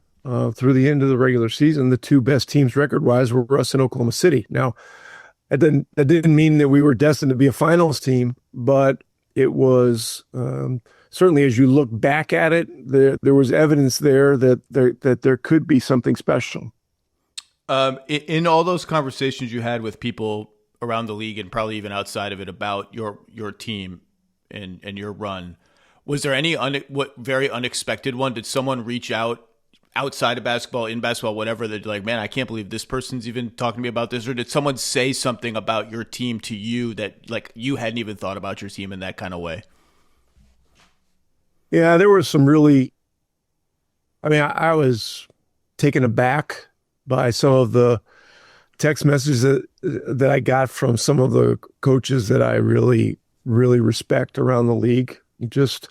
C: through the end of the regular season, the 2 best teams record-wise were us and Oklahoma City. Now, that didn't mean that we were destined to be a finals team, but it was certainly, as you look back at it, there was evidence there that there could be something special.
A: In all those conversations you had with people around the league and probably even outside of it about your team and your run, was there any very unexpected one? Did someone reach out outside of basketball, in basketball, whatever, that like, man, I can't believe this person's even talking to me about this? Or did someone say something about your team to you that like you hadn't even thought about your team in that kind of way?
C: Yeah, there were some really, I mean, I was taken aback by some of the text messages that I got from some of the coaches that I really, really respect around the league. Just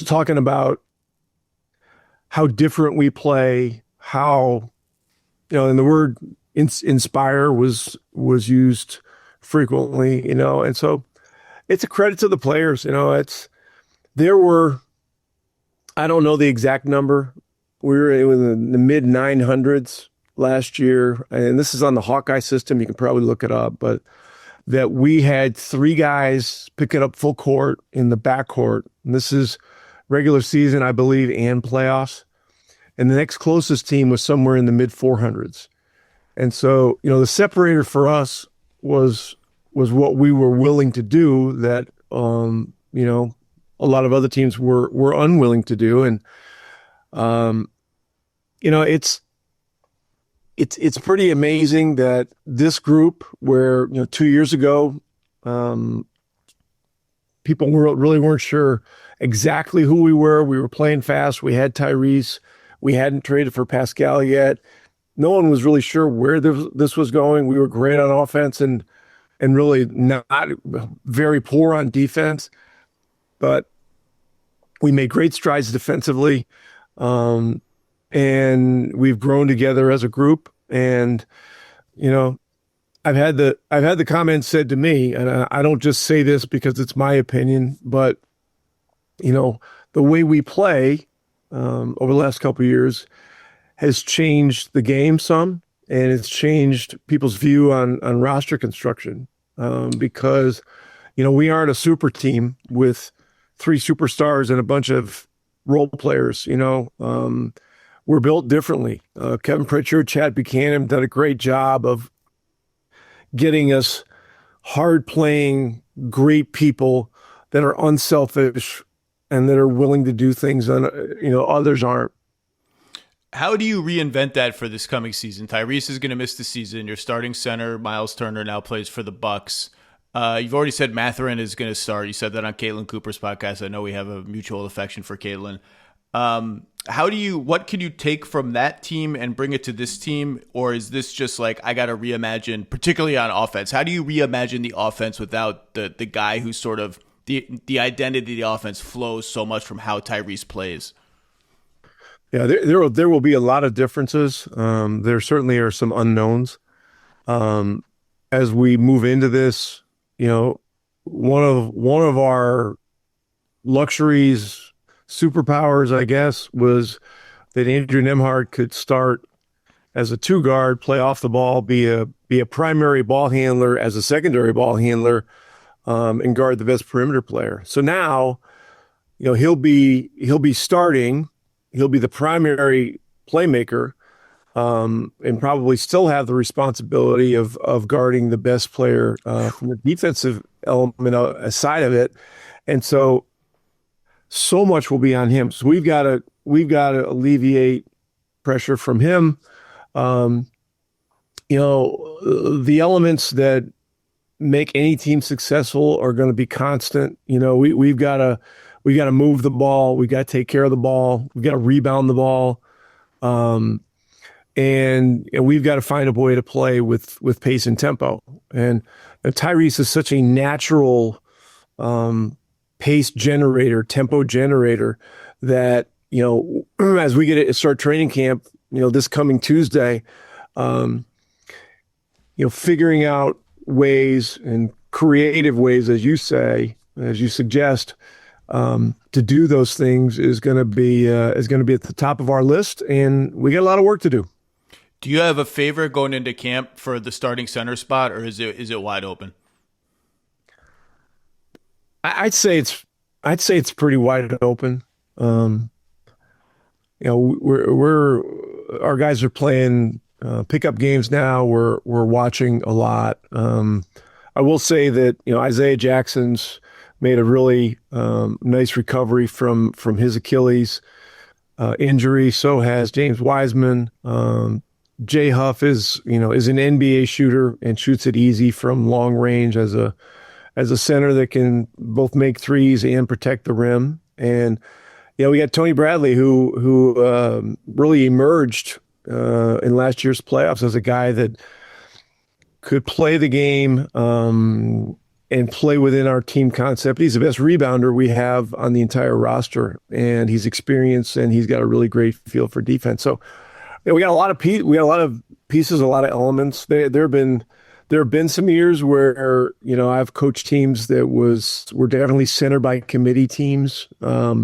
C: talking about how different we play, how, you know, and the word inspire was used frequently, you know, and so it's a credit to the players, you know. There were, I don't know the exact number, we were in the mid 900s last year, and this is on the Hawkeye system, you can probably look it up, but that we had 3 guys picking up full court in the backcourt, and this is regular season, I believe, and playoffs. And the next closest team was somewhere in the mid 400s. And so, you know, the separator for us was what we were willing to do that, you know, a lot of other teams were unwilling to do. And, you know, it's pretty amazing that this group, where, you know, 2 years ago, people really weren't sure exactly who we were. We were playing fast. We had Tyrese. We hadn't traded for Pascal yet. No one was really sure where this was going. We were great on offense and really not very poor on defense. But we made great strides defensively. And we've grown together as a group. And, you know, I've had the comments said to me, and I don't just say this because it's my opinion, but, you know, the way we play over the last couple of years has changed the game some, and it's changed people's view on roster construction, because we aren't a super team with three superstars and a bunch of role players. We're built differently. Kevin Pritchard, Chad Buchanan done a great job of getting us hard playing, great people that are unselfish and that are willing to do things that others aren't.
A: How do you reinvent that for this coming season? Tyrese is going to miss the season. Your starting center, Miles Turner, now plays for the Bucks. You've already said Mathurin is going to start. You said that on Caitlin Cooper's podcast. I know we have a mutual affection for Caitlin. What can you take from that team and bring it to this team? Or is this just like, I got to reimagine, particularly on offense? How do you reimagine the offense without the guy who's sort of the identity of the offense flows so much from how Tyrese plays?
C: Yeah, there will be a lot of differences. There certainly are some unknowns. As we move into this, one of our luxuries, superpowers, I guess, was that Andrew Nembhard could start as a two guard, play off the ball, be a primary ball handler as a secondary ball handler, and guard the best perimeter player. So now, he'll be starting. He'll be the primary playmaker, and probably still have the responsibility of guarding the best player from the defensive element aside of it. And so much will be on him. So we've got to alleviate pressure from him. The elements that make any team successful are going to be constant. We've got to move the ball. We've got to take care of the ball. We've got to rebound the ball. And we've got to find a way to play with pace and tempo. And Tyrese is such a natural pace generator, tempo generator that, as we start training camp, this coming Tuesday, figuring out ways and creative ways, as you suggest, to do those things is going to be at the top of our list, and we got a lot of work to do.
A: Do you have a favorite going into camp for the starting center spot, or is it wide open?
C: I'd say it's pretty wide open. Our guys are playing pickup games now. We're watching a lot. I will say that Isaiah Jackson's made a really nice recovery from his Achilles injury. So has James Wiseman. Jay Huff is an NBA shooter and shoots it easy from long range as a center that can both make threes and protect the rim. And we got Tony Bradley who really emerged in last year's playoffs as a guy that could play the game and play within our team concept. He's the best rebounder we have on the entire roster, and he's experienced, and he's got a really great feel for defense. So we got a lot of pieces, a lot of elements. There have been some years where I've coached teams that were definitely center by committee teams. I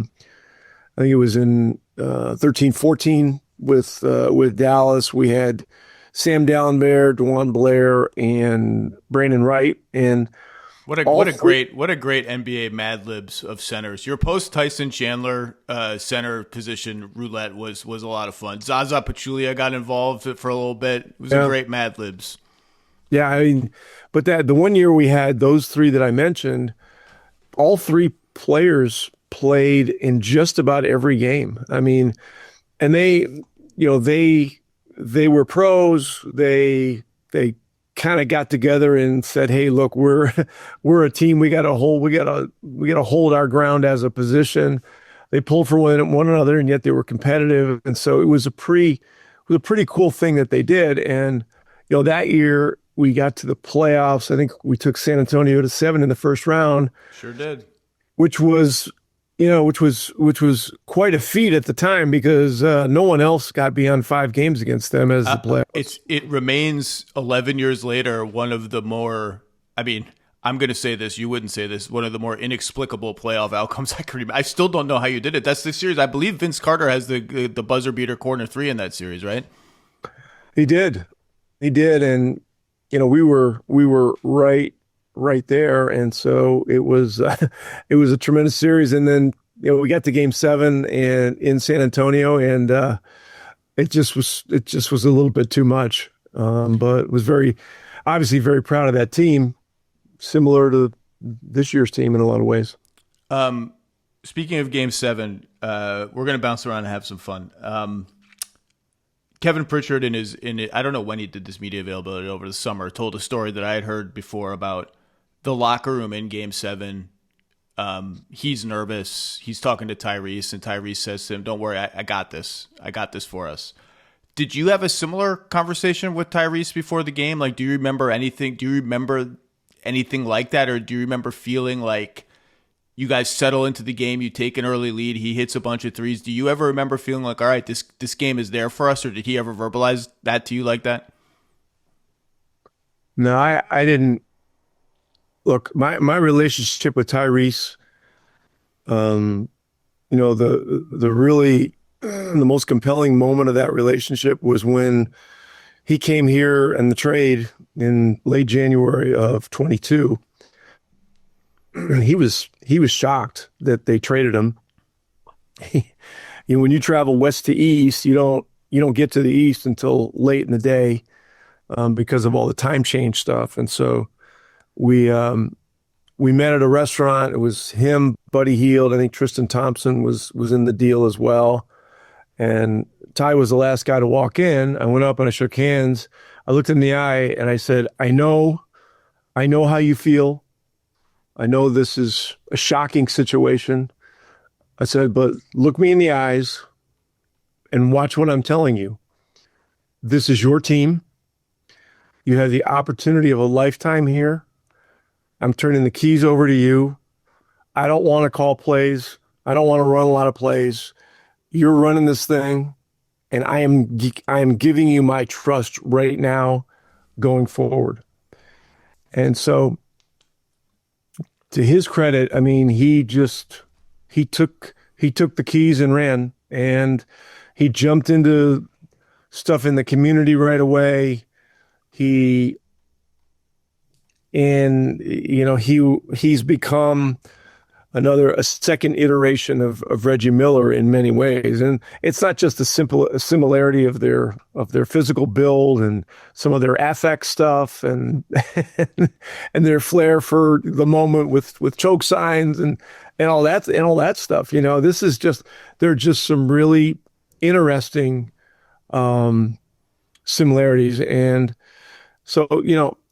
C: think it was in 13-14 with Dallas. We had Sam Dallenberg, DeJuan Blair, and Brandon Wright, and
A: what a great NBA Mad Libs of centers. Your post Tyson Chandler center position roulette was a lot of fun. Zaza Pachulia got involved for a little bit. It was a great Mad Libs.
C: Yeah, but the one year we had those three that I mentioned, all three players played in just about every game. And they were pros. They kind of got together and said, "Hey, look, we're a team. We got to hold our ground as a position." They pulled for one another, and yet they were competitive. And so it was a pretty cool thing that they did. And that year we got to the playoffs. I think we took San Antonio to 7 in the first round.
A: Sure did.
C: Which was quite a feat at the time because no one else got beyond 5 games against them as the playoffs.
A: It remains 11 years later one of the more, I'm going to say this, you wouldn't say this, one of the more inexplicable playoff outcomes I could remember. I still don't know how you did it. That's the series. I believe Vince Carter has the buzzer beater corner 3 in that series, right?
C: He did. And we were right right there. And so it was it was a tremendous series. And then we got to Game 7 and in San Antonio, and it just was a little bit too much. But was obviously very proud of that team, similar to this year's team in a lot of ways.
A: Speaking of Game 7, we're going to bounce around and have some fun. Kevin Pritchard I don't know when he did this media availability over the summer, told a story that I had heard before about the locker room in Game 7. He's nervous. He's talking to Tyrese, and Tyrese says to him, "Don't worry, I got this. I got this for us." Did you have a similar conversation with Tyrese before the game? Like, do you remember anything? Do you remember anything like that, or do you remember feeling like you guys settle into the game, you take an early lead, he hits a bunch of threes? Do you ever remember feeling like, all right, this game is there for us, or did he ever verbalize that to you like that?
C: No, I didn't. Look, my relationship with Tyrese, the the most compelling moment of that relationship was when he came here and the trade in late January of 22. He was shocked that they traded him. When you travel west to east, you don't get to the east until late in the day because of all the time change stuff. And so we met at a restaurant. It was him, Buddy Hield. I think Tristan Thompson was in the deal as well. And Ty was the last guy to walk in. I went up and I shook hands. I looked him in the eye and I said, I know how you feel. I know this is a shocking situation. I said, but look me in the eyes and watch what I'm telling you. This is your team. You have the opportunity of a lifetime here. I'm turning the keys over to you. I don't want to call plays. I don't want to run a lot of plays. You're running this thing, and I am giving you my trust right now going forward. And so, to his credit, I mean, he took the keys and ran, and he jumped into stuff in the community right away. He's become a second iteration of Reggie Miller in many ways. And it's not just a similarity of their physical build and some of their affect stuff and and their flair for the moment with choke signs and all that stuff. There are just some really interesting similarities. And so,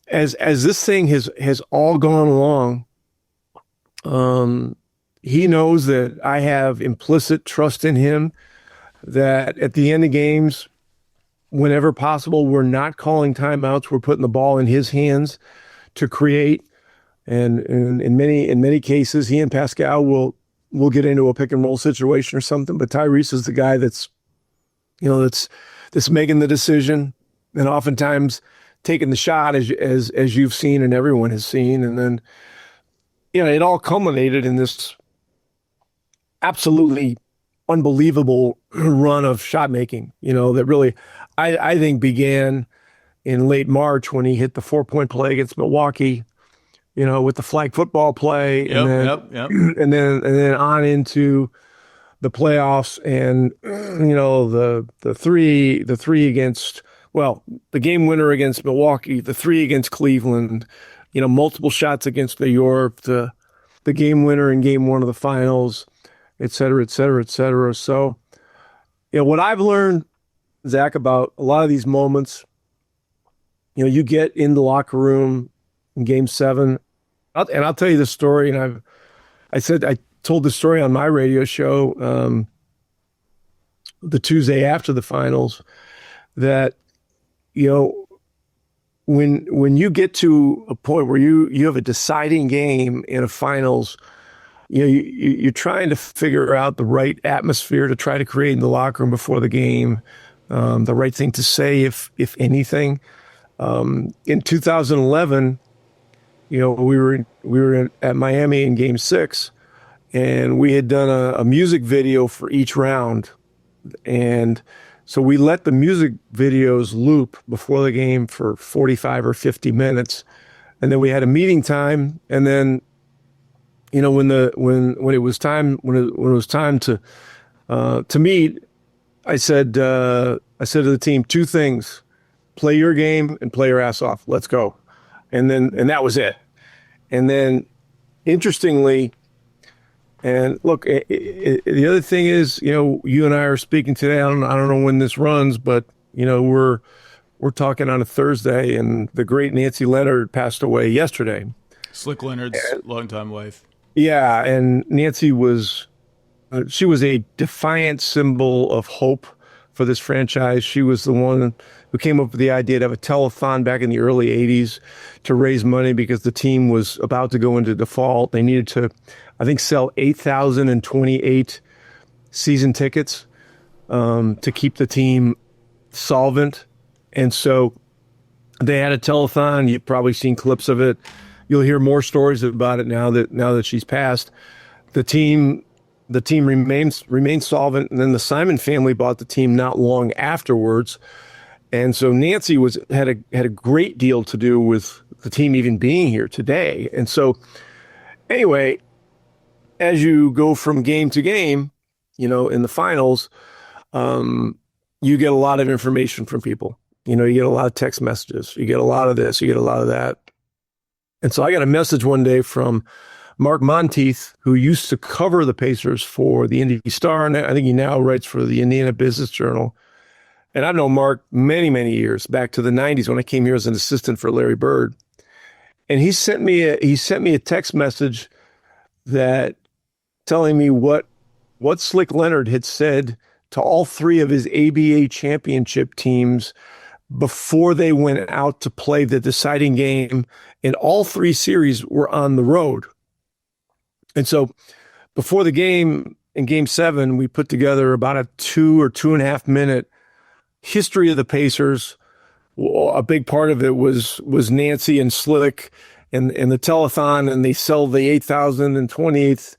C: as this thing has all gone along, he knows that I have implicit trust in him, that at the end of games, whenever possible, we're not calling timeouts. We're putting the ball in his hands to create. And in many cases, he and Pascal will get into a pick and roll situation or something. But Tyrese is the guy that's making the decision, and oftentimes taking the shot, as you've seen and everyone has seen. And then, it all culminated in this absolutely unbelievable run of shot making, that really, I think began in late March when he hit the 4-point play against Milwaukee, with the flag football play,
A: Yep.
C: and then on into the playoffs, and the three against, the game winner against Milwaukee, the three against Cleveland, multiple shots against New York, the game winner in game 1 of the finals, et cetera, et cetera, et cetera. So, what I've learned, Zach, about a lot of these moments, you get in the locker room in Game 7, and I'll tell you the story. And I told the story on my radio show the Tuesday after the finals, that when you get to a point where you have a deciding game in a finals, you're trying to figure out the right atmosphere to try to create in the locker room before the game, the right thing to say, if anything. In 2011, we were at Miami in Game 6, and we had done a music video for each round, and so we let the music videos loop before the game for 45 or 50 minutes. And then we had a meeting time, and then, when it was time to meet, I said to the team, two things: play your game and play your ass off. Let's go. And that was it. And then, interestingly, and look, the other thing is, you and I are speaking today. I don't know when this runs, but we're talking on a Thursday, and the great Nancy Leonard passed away yesterday.
A: Slick Leonard's longtime wife.
C: Yeah, and Nancy was a defiant symbol of hope for this franchise. She was the one who came up with the idea to have a telethon back in the early 80s to raise money because the team was about to go into default. They needed to, I think, sell 8,028 season tickets to keep the team solvent. And so they had a telethon. You've probably seen clips of it. You'll hear more stories about it now that she's passed. The team remains solvent, and then the Simon family bought the team not long afterwards. And so Nancy had a great deal to do with the team even being here today. And so anyway, as you go from game to game, in the finals, you get a lot of information from people. You get a lot of text messages. You get a lot of this. You get a lot of that. And so I got a message one day from Mark Monteith, who used to cover the Pacers for the Indy Star, and I think he now writes for the Indiana Business Journal. And I've known Mark many, many years, back to the 90s when I came here as an assistant for Larry Bird. And he sent me a text message that telling me what Slick Leonard had said to all three of his ABA championship teams before they went out to play the deciding game. And all three series were on the road. And so before the game, in Game 7, we put together about a 2 or 2.5 minute history of the Pacers. A big part of it was Nancy and Slick and the telethon, and they sell the 8,028th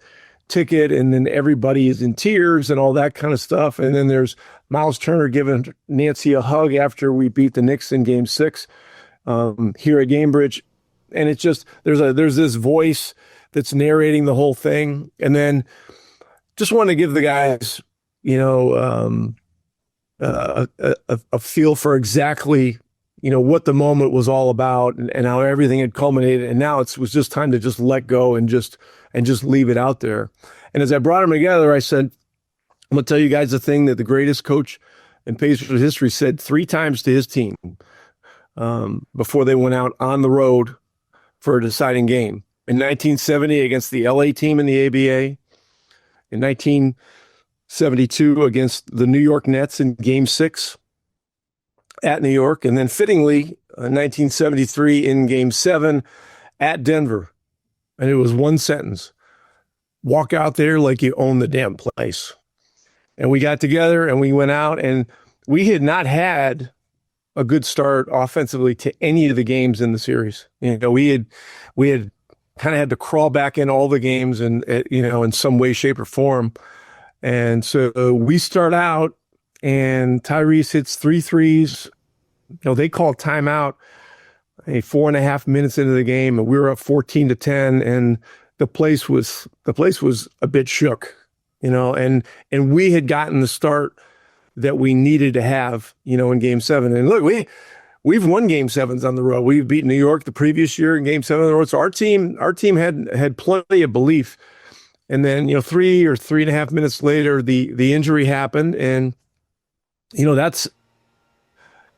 C: ticket, and then everybody is in tears and all that kind of stuff. And then there's Miles Turner giving Nancy a hug after we beat the Knicks in Game 6 here at Gamebridge. And it's just, there's this voice that's narrating the whole thing. And then just want to give the guys, a feel for exactly, what the moment was all about and how everything had culminated. And now it was just time to just let go and just leave it out there. And as I brought them together, I said, I'm going to tell you guys the thing that the greatest coach in Pacers history said 3 times to his team before they went out on the road for a deciding game. In 1970 against the LA team in the ABA, in 1972 against the New York Nets in Game 6 at New York, and then fittingly, 1973 in Game 7 at Denver. And it was one sentence: walk out there like you own the damn place. And we got together and we went out, and we had not had a good start offensively to any of the games in the series. We had kind of had to crawl back in all the games and, in some way, shape, or form. And so we start out, and Tyrese hits 3 threes. They call timeout 4.5 minutes into the game, and we were up 14-10, and the place was a bit shook, and we had gotten the start that we needed to have, in Game 7. And look, we've won Game 7s on the road. We've beaten New York the previous year in Game 7 on the road. So our team had plenty of belief. And then, 3 or 3.5 minutes later, the injury happened. And, that's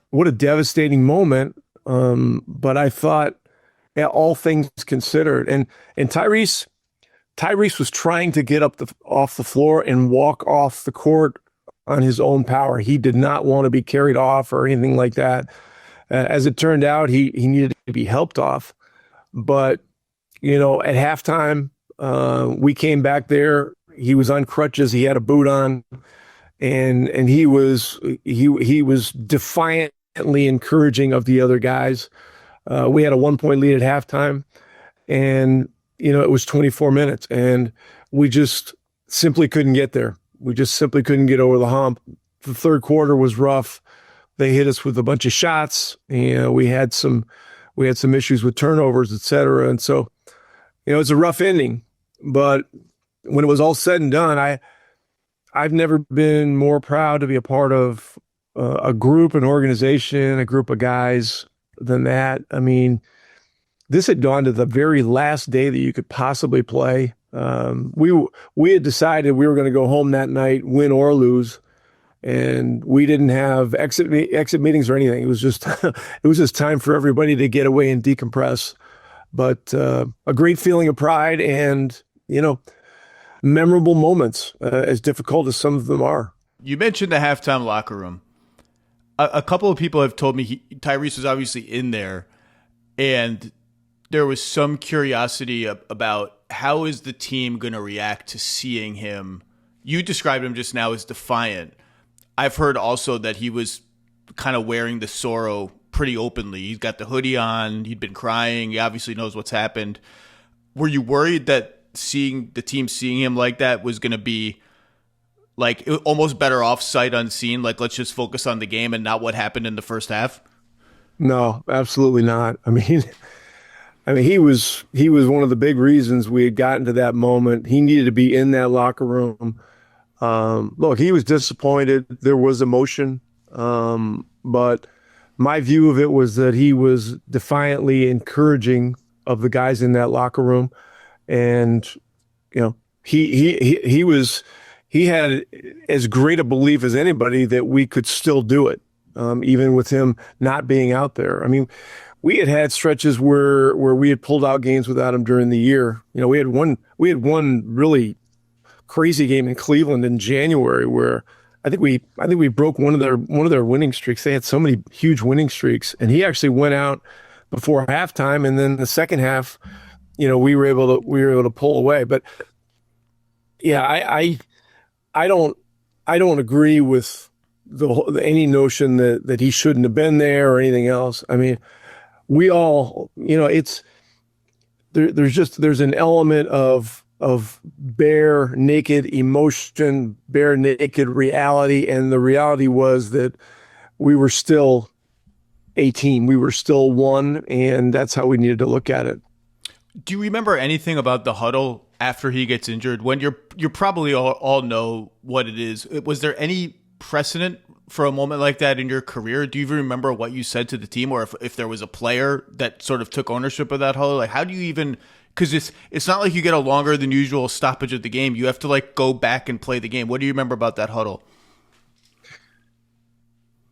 C: what a devastating moment. But I thought, all things considered, and Tyrese was trying to get off the floor and walk off the court on his own power. He did not want to be carried off or anything like that. As it turned out, he needed to be helped off. But, at halftime, we came back there. He was on crutches. He had a boot on, and he was defiantly encouraging of the other guys. We had a 1-point lead at halftime, and, it was 24 minutes, and we just simply couldn't get there. We just simply couldn't get over the hump. The third quarter was rough. They hit us with a bunch of shots. We had some We had some issues with turnovers, et cetera. And so, it's a rough ending. But when it was all said and done, I've never been more proud to be a part of a group, an organization, a group of guys than that. I mean, this had gone to the very last day that you could possibly play. We had decided we were going to go home that night, win or lose, and we didn't have exit meetings or anything. It was just time for everybody to get away and decompress. But a great feeling of pride and memorable moments, as difficult as some of them are.
A: You mentioned the halftime locker room. A couple of people have told me Tyrese was obviously in there, and there was some curiosity about how is the team going to react to seeing him. You described him just now as defiant. I've heard also that he was kind of wearing the sorrow pretty openly. He's got the hoodie on. He'd been crying. He obviously knows what's happened. Were you worried that seeing him like that was going to be like almost better off sight unseen? Like, let's just focus on the game and not what happened in the first half?
C: No, absolutely not. I mean, he was one of the big reasons we had gotten to that moment. He needed to be in that locker room. Look, he was disappointed. There was emotion. But my view of it was that he was defiantly encouraging of the guys in that locker room. And, he had as great a belief as anybody that we could still do it, even with him not being out there. I mean, we had stretches where we had pulled out games without him during the year. We had one really crazy game in Cleveland in January where I think we broke one of their winning streaks. They had so many huge winning streaks, and he actually went out before halftime, and then the second half, we were able to pull away. But yeah, I don't agree with any notion that he shouldn't have been there or anything else. I mean, we all, there's an element of bare naked emotion, bare naked reality, and the reality was that we were still a team. We were still one, and that's how we needed to look at it.
A: Do you remember anything about the huddle after he gets injured? When you probably all know what it is. Was there any precedent for a moment like that in your career? Do you even remember what you said to the team, or if there was a player that sort of took ownership of that huddle? Like, how do you even? Because it's not like you get a longer than usual stoppage of the game. You have to like go back and play the game. What do you remember about that huddle?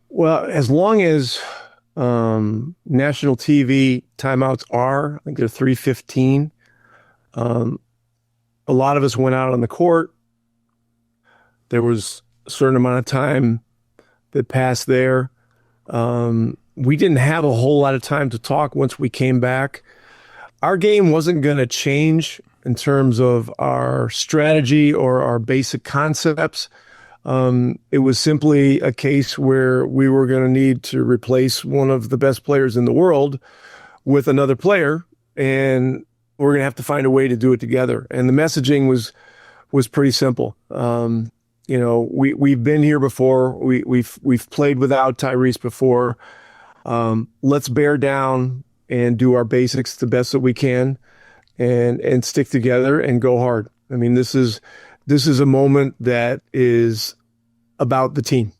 C: Well, as long as national TV timeouts are, I think they're 3:15. A lot of us went out on the court. There was a certain amount of time that passed there. We didn't have a whole lot of time to talk once we came back. Our game wasn't going to change in terms of our strategy or our basic concepts. It was simply a case where we were going to need to replace one of the best players in the world with another player, and we're going to have to find a way to do it together. And the messaging was pretty simple. We've been here before. We've played without Tyrese before. Let's bear down and do our basics the best that we can, and stick together and go hard. I mean, this is a moment that is about the team.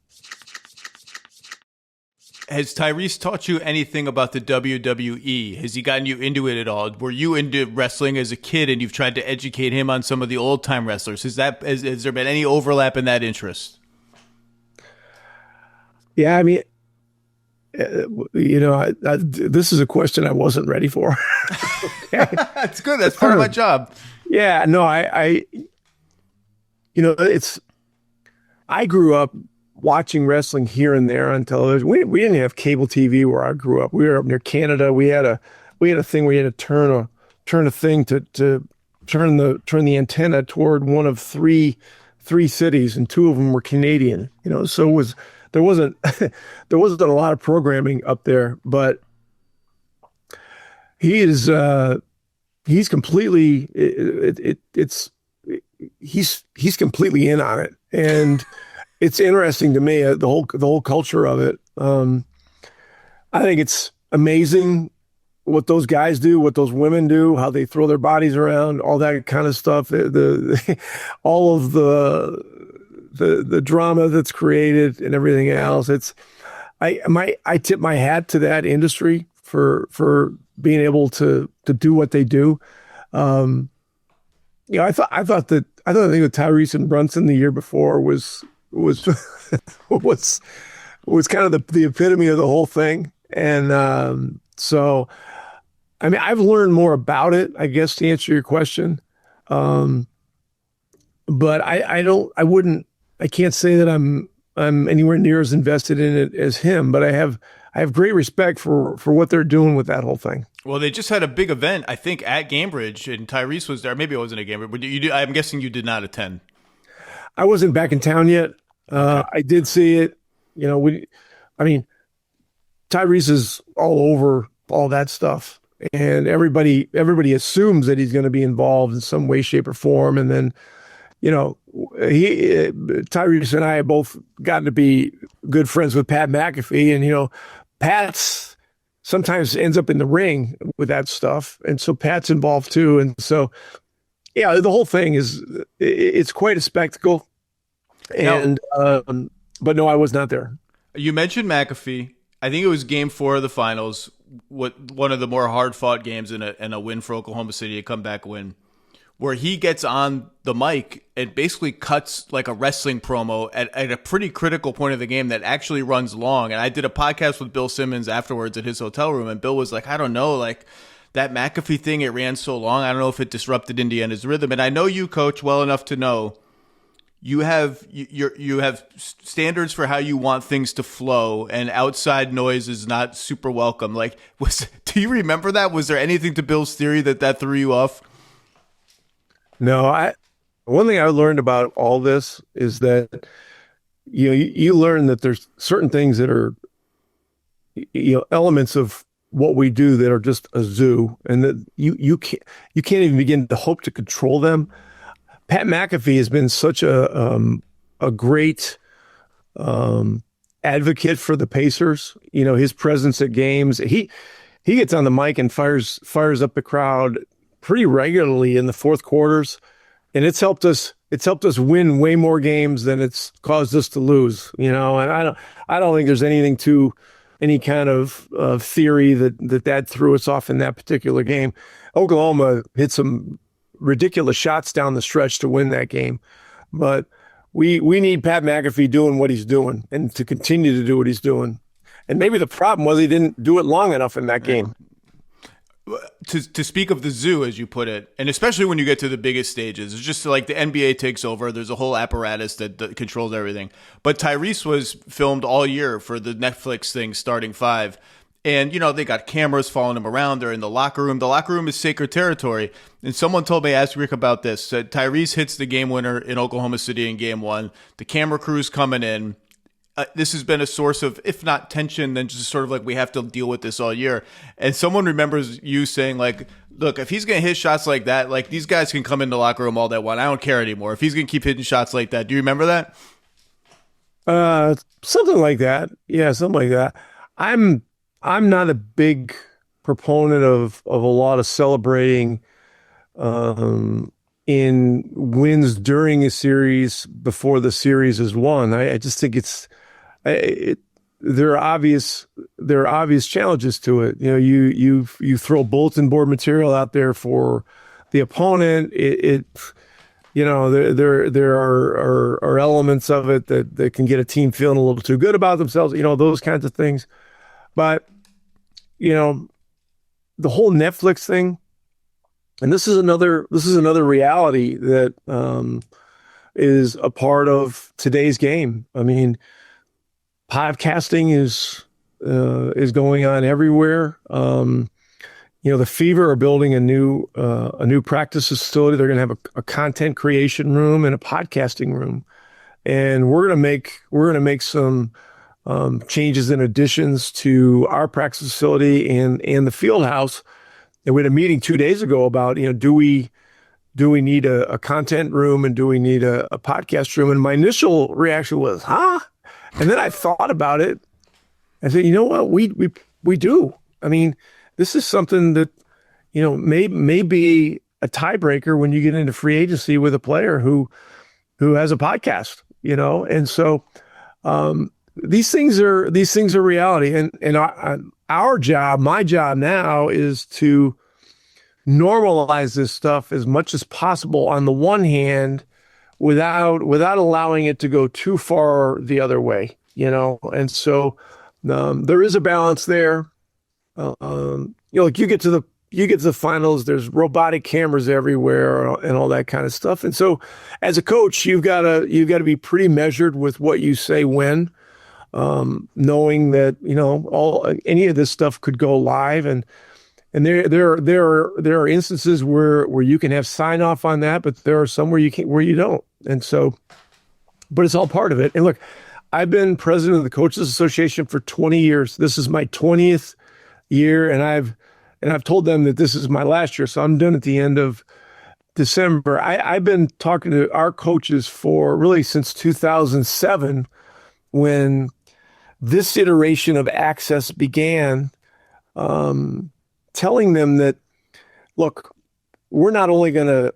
A: Has Tyrese taught you anything about the WWE? Has he gotten you into it at all? Were you into wrestling as a kid and you've tried to educate him on some of the old time wrestlers? Has there been any overlap in that interest?
C: Yeah, I mean, this is a question I wasn't ready for.
A: That's good. That's part of my job.
C: Yeah, no, I grew up watching wrestling here and there on television. We didn't have cable TV where I grew up. We were up near Canada. We had a thing where you had to turn a thing to turn the antenna toward one of three cities, and two of them were Canadian. So there wasn't a lot of programming up there, but he's completely he's completely in on it, and it's interesting to me, the whole culture of it. I think it's amazing what those guys do, what those women do, how they throw their bodies around, all that kind of stuff. All of the drama that's created and everything else. I tip my hat to that industry for being able to do what they do. I thought the thing with Tyrese and Brunson the year before was was kind of the epitome of the whole thing. And so, I mean, I've learned more about it, I guess, to answer your question. But I can't say that I'm anywhere near as invested in it as him, but I have great respect for what they're doing with that whole thing.
A: Well, they just had a big event, I think, at Cambridge, and Tyrese was there. Maybe it wasn't at Cambridge, but I'm guessing you did not attend.
C: I wasn't back in town yet. I did see it. Tyrese is all over all that stuff, and everybody assumes that he's going to be involved in some way, shape, or form. And then, Tyrese and I have both gotten to be good friends with Pat McAfee, and Pat's sometimes ends up in the ring with that stuff, and so Pat's involved too. And so, yeah, the whole thing it's quite a spectacle. And but no, I was not there.
A: You mentioned McAfee. I think it was Game 4 of the finals, one of the more hard-fought games in a win for Oklahoma City, a comeback win, where he gets on the mic and basically cuts like a wrestling promo at a pretty critical point of the game that actually runs long. And I did a podcast with Bill Simmons afterwards at his hotel room, and Bill was like, I don't know, like that McAfee thing, it ran so long. I don't know if it disrupted Indiana's rhythm. And I know you, Coach, well enough to know you have standards for how you want things to flow, and outside noise is not super welcome. Like, do you remember that? Was there anything to Bill's theory that threw you off?
C: No, one thing I learned about all this is that you learn that there's certain things that are elements of what we do that are just a zoo, and that you can't even begin to hope to control them. Pat McAfee has been such a great advocate for the Pacers. His presence at games, he gets on the mic and fires up the crowd pretty regularly in the fourth quarters, and it's helped us win way more games than it's caused us to lose. And I don't think there's anything to any kind of theory that threw us off in that particular game. Oklahoma hit some ridiculous shots down the stretch to win that game, but we need Pat McAfee doing what he's doing and to continue to do what he's doing. And maybe the problem was he didn't do it long enough in that game.
A: To speak of the zoo, as you put it, and especially when you get to the biggest stages, it's just like the NBA takes over. There's a whole apparatus that controls everything. But Tyrese was filmed all year for the Netflix thing, Starting Five. And, they got cameras following him around. They're in the locker room. The locker room is sacred territory. And someone told me, ask Rick about this. Said Tyrese hits the game winner in Oklahoma City in Game 1. The camera crew's coming in. This has been a source of, if not tension, then just sort of like we have to deal with this all year. And someone remembers you saying, like, look, if he's going to hit shots like that, like these guys can come in the locker room all they want. I don't care anymore. If he's going to keep hitting shots like that. Do you remember that?
C: Something like that. Yeah, something like that. I'm not a big proponent of a lot of celebrating in wins during a series before the series is won. I just think there are obvious challenges to it. You throw bulletin board material out there for the opponent. There are elements of it that can get a team feeling a little too good about themselves. Those kinds of things. But the whole Netflix thing, and this is another reality that is a part of today's game. I mean, podcasting is going on everywhere. The Fever are building a new practice facility. They're going to have a content creation room and a podcasting room, and we're going to make some changes and additions to our practice facility and the field house. And we had a meeting 2 days ago about, do we need a content room and do we need a podcast room? And my initial reaction was, huh? And then I thought about it. I said, you know what? We do. I mean, this is something that, may be a tiebreaker when you get into free agency with a player who has a podcast, and so these things are reality, and our job, my job now, is to normalize this stuff as much as possible on the one hand, without allowing it to go too far the other way, and so there is a balance there. Like you get to the finals, there's robotic cameras everywhere and all that kind of stuff. And so as a coach, you've got to be pretty measured with what you say when, knowing that, any of this stuff could go live. And there are instances where you can have sign off on that, but there are some where you don't. And so, but it's all part of it. And look, I've been president of the Coaches Association for 20 years. This is my 20th year, and I've told them that this is my last year, so I'm done at the end of December. I've been talking to our coaches for really since 2007, when this iteration of access began, telling them that, look, we're not only going to,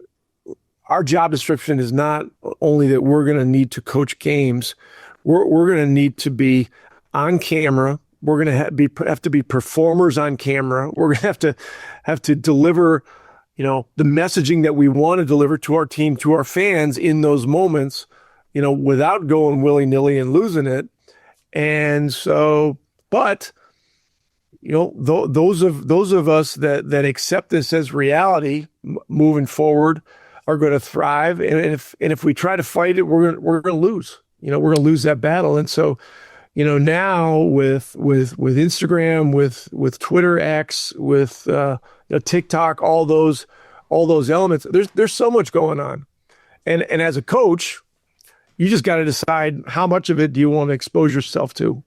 C: our job description is not only that we're going to need to coach games, we're going to need to be on camera. We're going to have to be performers on camera. We're going to have to deliver, the messaging that we want to deliver to our team, to our fans in those moments, without going willy-nilly and losing it. And so, but, those of us that accept this as reality moving forward are going to thrive. And if we try to fight it, we're going to lose. We're going to lose that battle. And so, now with Instagram, with Twitter X, with TikTok, all those elements, there's so much going on. And as a coach, you just got to decide how much of it do you want to expose yourself to.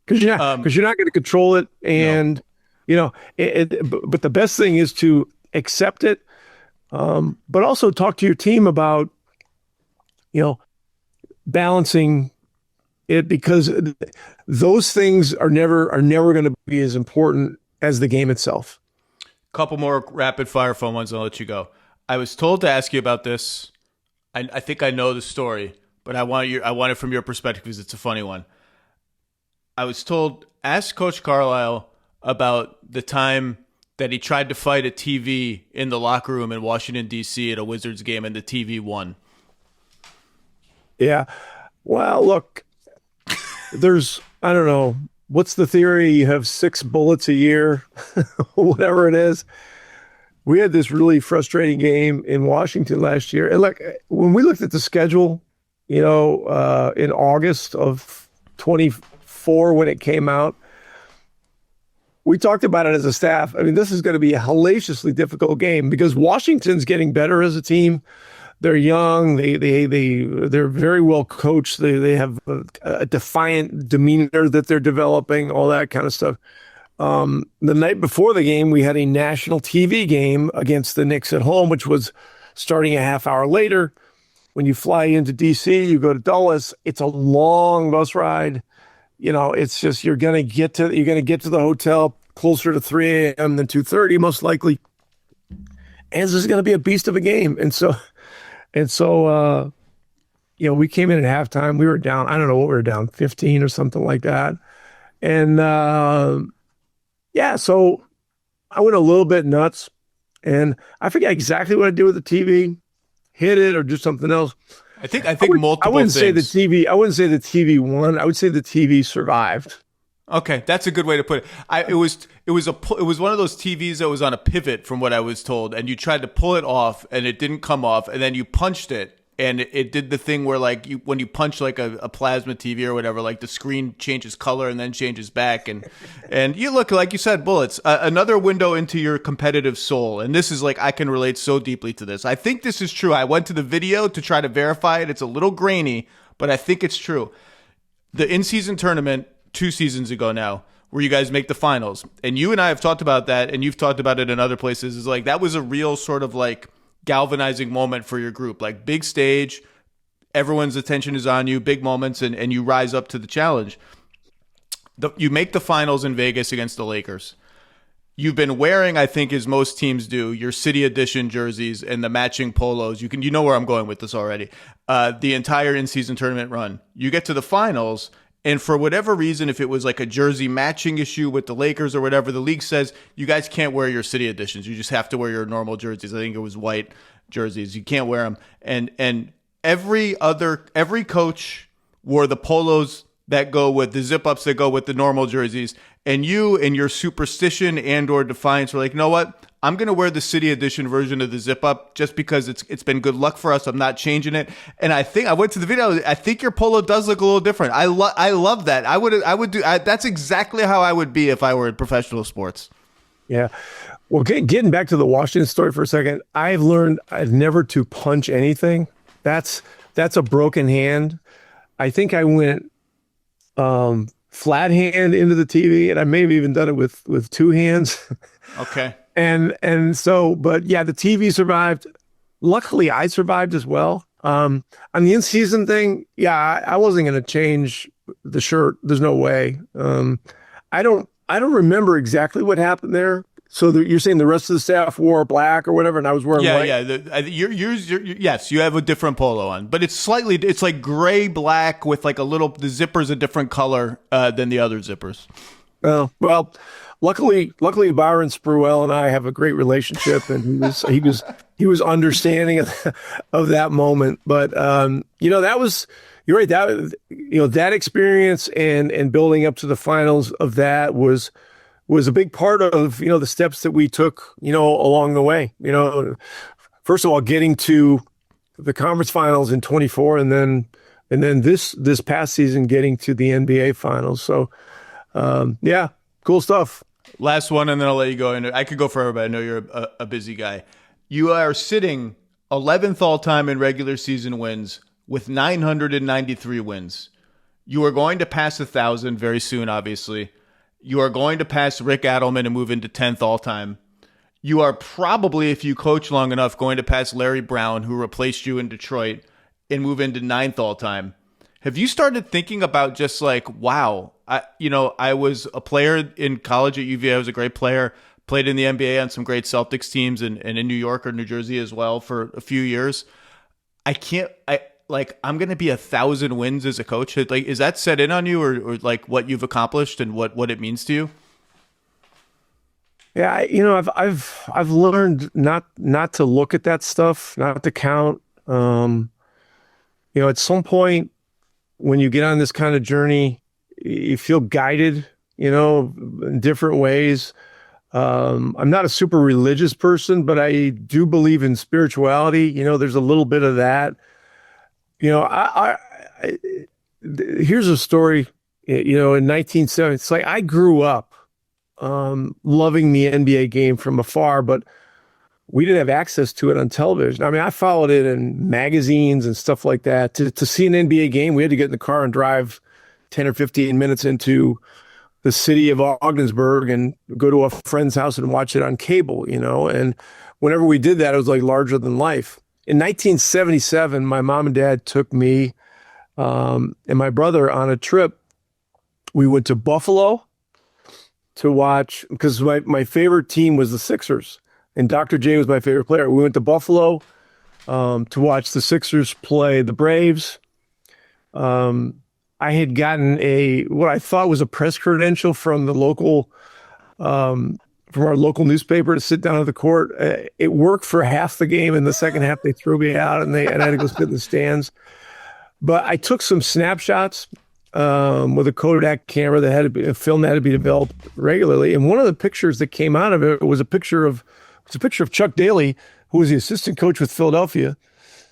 C: Because you're not going to control it. And, but the best thing is to accept it, but also talk to your team about, balancing it, because those things are never going to be as important as the game itself.
A: Couple more rapid fire phone ones, and I'll let you go. I was told to ask you about this. I think I know the story, but I want it from your perspective because it's a funny one. I was told, ask Coach Carlisle about the time that he tried to fight a TV in the locker room in Washington, D.C. at a Wizards game, and the TV won.
C: Yeah. Well, look, I don't know, what's the theory? You have 6 bullets a year, whatever it is. We had this really frustrating game in Washington last year. And look, when we looked at the schedule, in August of 24, when it came out, we talked about it as a staff. I mean, this is going to be a hellaciously difficult game because Washington's getting better as a team. They're young. They're very well coached. They have a defiant demeanor that they're developing, all that kind of stuff. The night before the game, we had a national TV game against the Knicks at home, which was starting a half hour later. When you fly into DC, you go to Dulles. It's a long bus ride. It's just you're gonna get to the hotel closer to 3 a.m. than 2:30, most likely. And this is gonna be a beast of a game. And so, we came in at halftime. We were down, I don't know what we were down, 15 or something like that. And so I went a little bit nuts, and I forget exactly what I did with the TV, hit it or do something else.
A: I think multiple things.
C: I wouldn't say the TV won. I would say the TV survived.
A: Okay, that's a good way to put it. It was one of those TVs that was on a pivot, from what I was told, and you tried to pull it off and it didn't come off, and then you punched it and it did the thing where, like, when you punch like a plasma TV or whatever, like the screen changes color and then changes back, and you look, like you said, bullets. Another window into your competitive soul, and this is like, I can relate so deeply to this. I think this is true. I went to the video to try to verify it. It's a little grainy, but I think it's true. The in-season tournament 2 seasons ago now, where you guys make the finals, and you and I have talked about that, and you've talked about it in other places, is like, that was a real sort of like galvanizing moment for your group, like big stage, everyone's attention is on you, big moments, and you rise up to the challenge. You make the finals in Vegas against the Lakers. you've been wearing, I think, as most teams do, your City Edition jerseys and the matching polos. You know where I'm going with this already. The entire in-season tournament run. You get to the finals, and for whatever reason, if it was like a jersey matching issue with the Lakers or whatever, the league says you guys can't wear your City Editions. You just have to wear your normal jerseys. I think it was white jerseys. You can't wear them. And every coach wore the polos that go with the zip-ups that go with the normal jerseys. And you and your superstition and or defiance were like, you know what? I'm going to wear the City Edition version of the zip-up just because it's been good luck for us. I'm not changing it. And I think I went to the video. I think your polo does look a little different. I love that. That's exactly how I would be if I were in professional sports.
C: Yeah. Well, getting back to the Washington story for a second, I've learned never to punch anything. That's a broken hand. I think I went flat hand into the TV, and I may have even done it with two hands.
A: Okay.
C: And so, but yeah, the TV survived. Luckily, I survived as well. On the in-season thing, yeah, I wasn't going to change the shirt. There's no way. I don't remember exactly what happened there. So you're saying the rest of the staff wore black or whatever, and I was wearing white?
A: Yeah. Yes, you have a different polo on, but it's like gray black with like the zipper's a different color than the other zippers.
C: Well, luckily Byron Spruell and I have a great relationship, and he was understanding of that moment. But that was, you're right, that experience and building up to the finals of that was a big part of, the steps that we took, along the way. First of all, getting to the conference finals in 24, and then this past season getting to the NBA finals. So, yeah, cool stuff.
A: Last one, and then I'll let you go. And I could go forever, but I know you're a busy guy. You are sitting 11th all-time in regular season wins with 993 wins. You are going to pass 1,000 very soon, obviously. You are going to pass Rick Adelman and move into 10th all-time. You are probably, if you coach long enough, going to pass Larry Brown, who replaced you in Detroit, and move into 9th all-time. Have you started thinking about just like, wow, I was a player in college at UVA. I was a great player, played in the NBA on some great Celtics teams and in New York or New Jersey as well for a few years. I'm going to be 1,000 wins as a coach. Like, is that set in on you or like what you've accomplished and what it means to you?
C: Yeah. I've learned not to look at that stuff, not to count. At some point when you get on this kind of journey, you feel guided, in different ways. I'm not a super religious person, but I do believe in spirituality. There's a little bit of that. Here's a story, in 1970, it's like I grew up loving the NBA game from afar, but we didn't have access to it on television. I mean, I followed it in magazines and stuff like that. To see an NBA game, we had to get in the car and drive 10 or 15 minutes into the city of Ogdensburg and go to a friend's house and watch it on cable, and whenever we did that, it was like larger than life. In 1977, my mom and dad took me and my brother on a trip. We went to Buffalo to watch, because my favorite team was the Sixers, and Dr. J was my favorite player. We went to Buffalo to watch the Sixers play the Braves. I had gotten what I thought was a press credential from the local from our local newspaper to sit down at the court. It worked for half the game. In the second half, they threw me out, and I had to go sit in the stands. But I took some snapshots with a Kodak camera that had to be a film that had to be developed regularly. And one of the pictures that came out of it was a picture of Chuck Daly, who was the assistant coach with Philadelphia,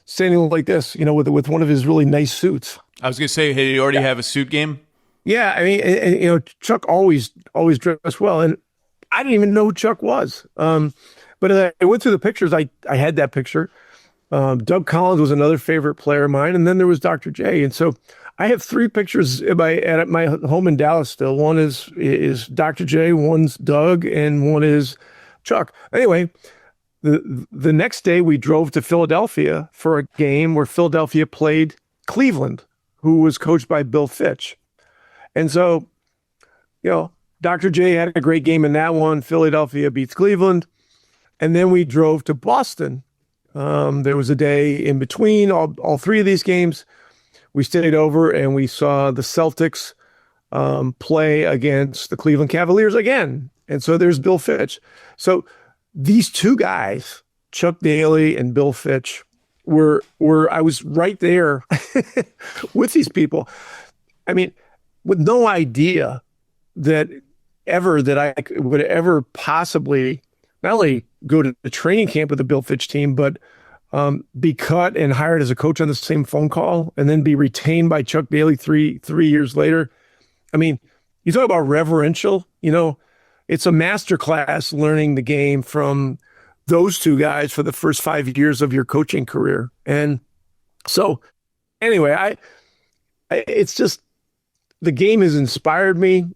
C: standing like this, with one of his really nice suits.
A: I was going to say, hey, you already have a suit game?
C: Yeah, I mean, and Chuck always dressed well, and I didn't even know who Chuck was. But as I went through the pictures, I had that picture. Doug Collins was another favorite player of mine, and then there was Dr. J. And so I have three pictures at my home in Dallas still. One is Dr. J, one's Doug, and one is Chuck. Anyway, the next day we drove to Philadelphia for a game where Philadelphia played Cleveland, who was coached by Bill Fitch. And so, Dr. J had a great game in that one. Philadelphia beats Cleveland. And then we drove to Boston. There was a day in between all three of these games. We stayed over and we saw the Celtics play against the Cleveland Cavaliers again. And so there's Bill Fitch. So these two guys, Chuck Daly and Bill Fitch, were I was right there with these people. I mean, with no idea that I would ever possibly not only go to the training camp with the Bill Fitch team, but be cut and hired as a coach on the same phone call and then be retained by Chuck Daly three years later. I mean, you talk about reverential, it's a masterclass learning the game from those two guys for the first 5 years of your coaching career. And so anyway, it's just, the game has inspired me.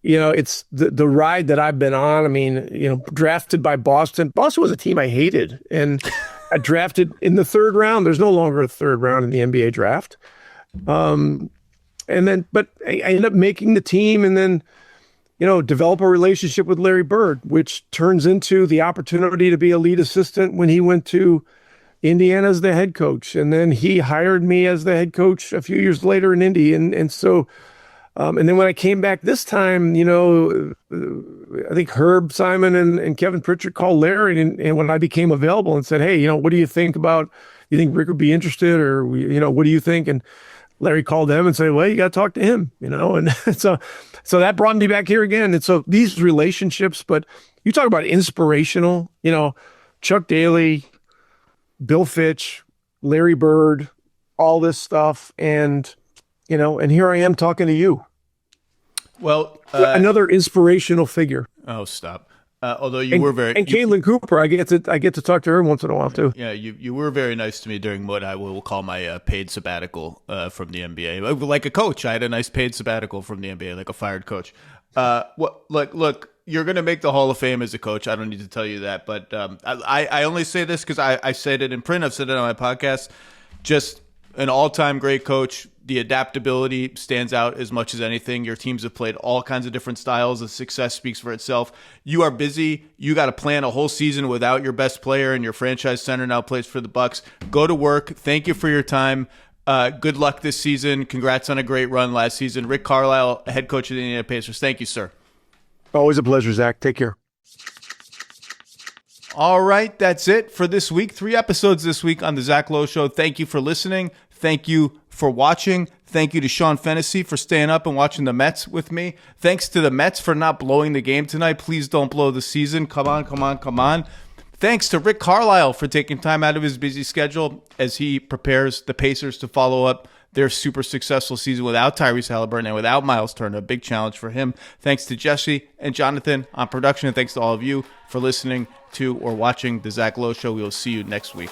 C: It's the ride that I've been on. I mean, drafted by Boston. Boston was a team I hated, and I drafted in the third round. There's no longer a third round in the NBA draft. But I ended up making the team, and then, develop a relationship with Larry Bird, which turns into the opportunity to be a lead assistant when he went to Indiana as the head coach. And then he hired me as the head coach a few years later in Indy. And so, and then when I came back this time, I think Herb Simon and Kevin Pritchard called Larry, and when I became available and said, hey, what do you think about, you think Rick would be interested, or, what do you think? And Larry called them and said, well, you got to talk to him, and so that brought me back here again. And so these relationships, but you talk about inspirational, Chuck Daly, Bill Fitch, Larry Bird, all this stuff. And here I am talking to you.
A: Well,
C: another inspirational figure.
A: Oh, stop. Although you were very,
C: and Caitlin Cooper, I get to talk to her once in a while too.
A: Yeah, you were very nice to me during what I will call my paid sabbatical from the NBA. Like a coach, I had a nice paid sabbatical from the NBA, like a fired coach. Look, you're going to make the Hall of Fame as a coach. I don't need to tell you that, but I only say this because I said it in print. I've said it on my podcast. Just an all-time great coach. The adaptability stands out as much as anything. Your teams have played all kinds of different styles. The success speaks for itself. You are busy. You got to plan a whole season without your best player, and your franchise center now plays for the Bucks. Go to work. Thank you for your time. Good luck this season. Congrats on a great run last season. Rick Carlisle, head coach of the Indiana Pacers. Thank you, sir.
C: Always a pleasure, Zach. Take care.
A: All right, that's it for this week. 3 episodes this week on the Zach Lowe Show. Thank you for listening. Thank you for watching. Thank you to Sean Fennessy for staying up and watching the Mets with me. Thanks to the Mets for not blowing the game tonight. Please don't blow the season. Come on. Thanks to Rick Carlisle for taking time out of his busy schedule as he prepares the Pacers to follow up their super successful season without Tyrese Halliburton and without Miles Turner. A big challenge for him. Thanks to Jesse and Jonathan on production. And thanks to all of you for listening to or watching The Zach Lowe Show. We will see you next week.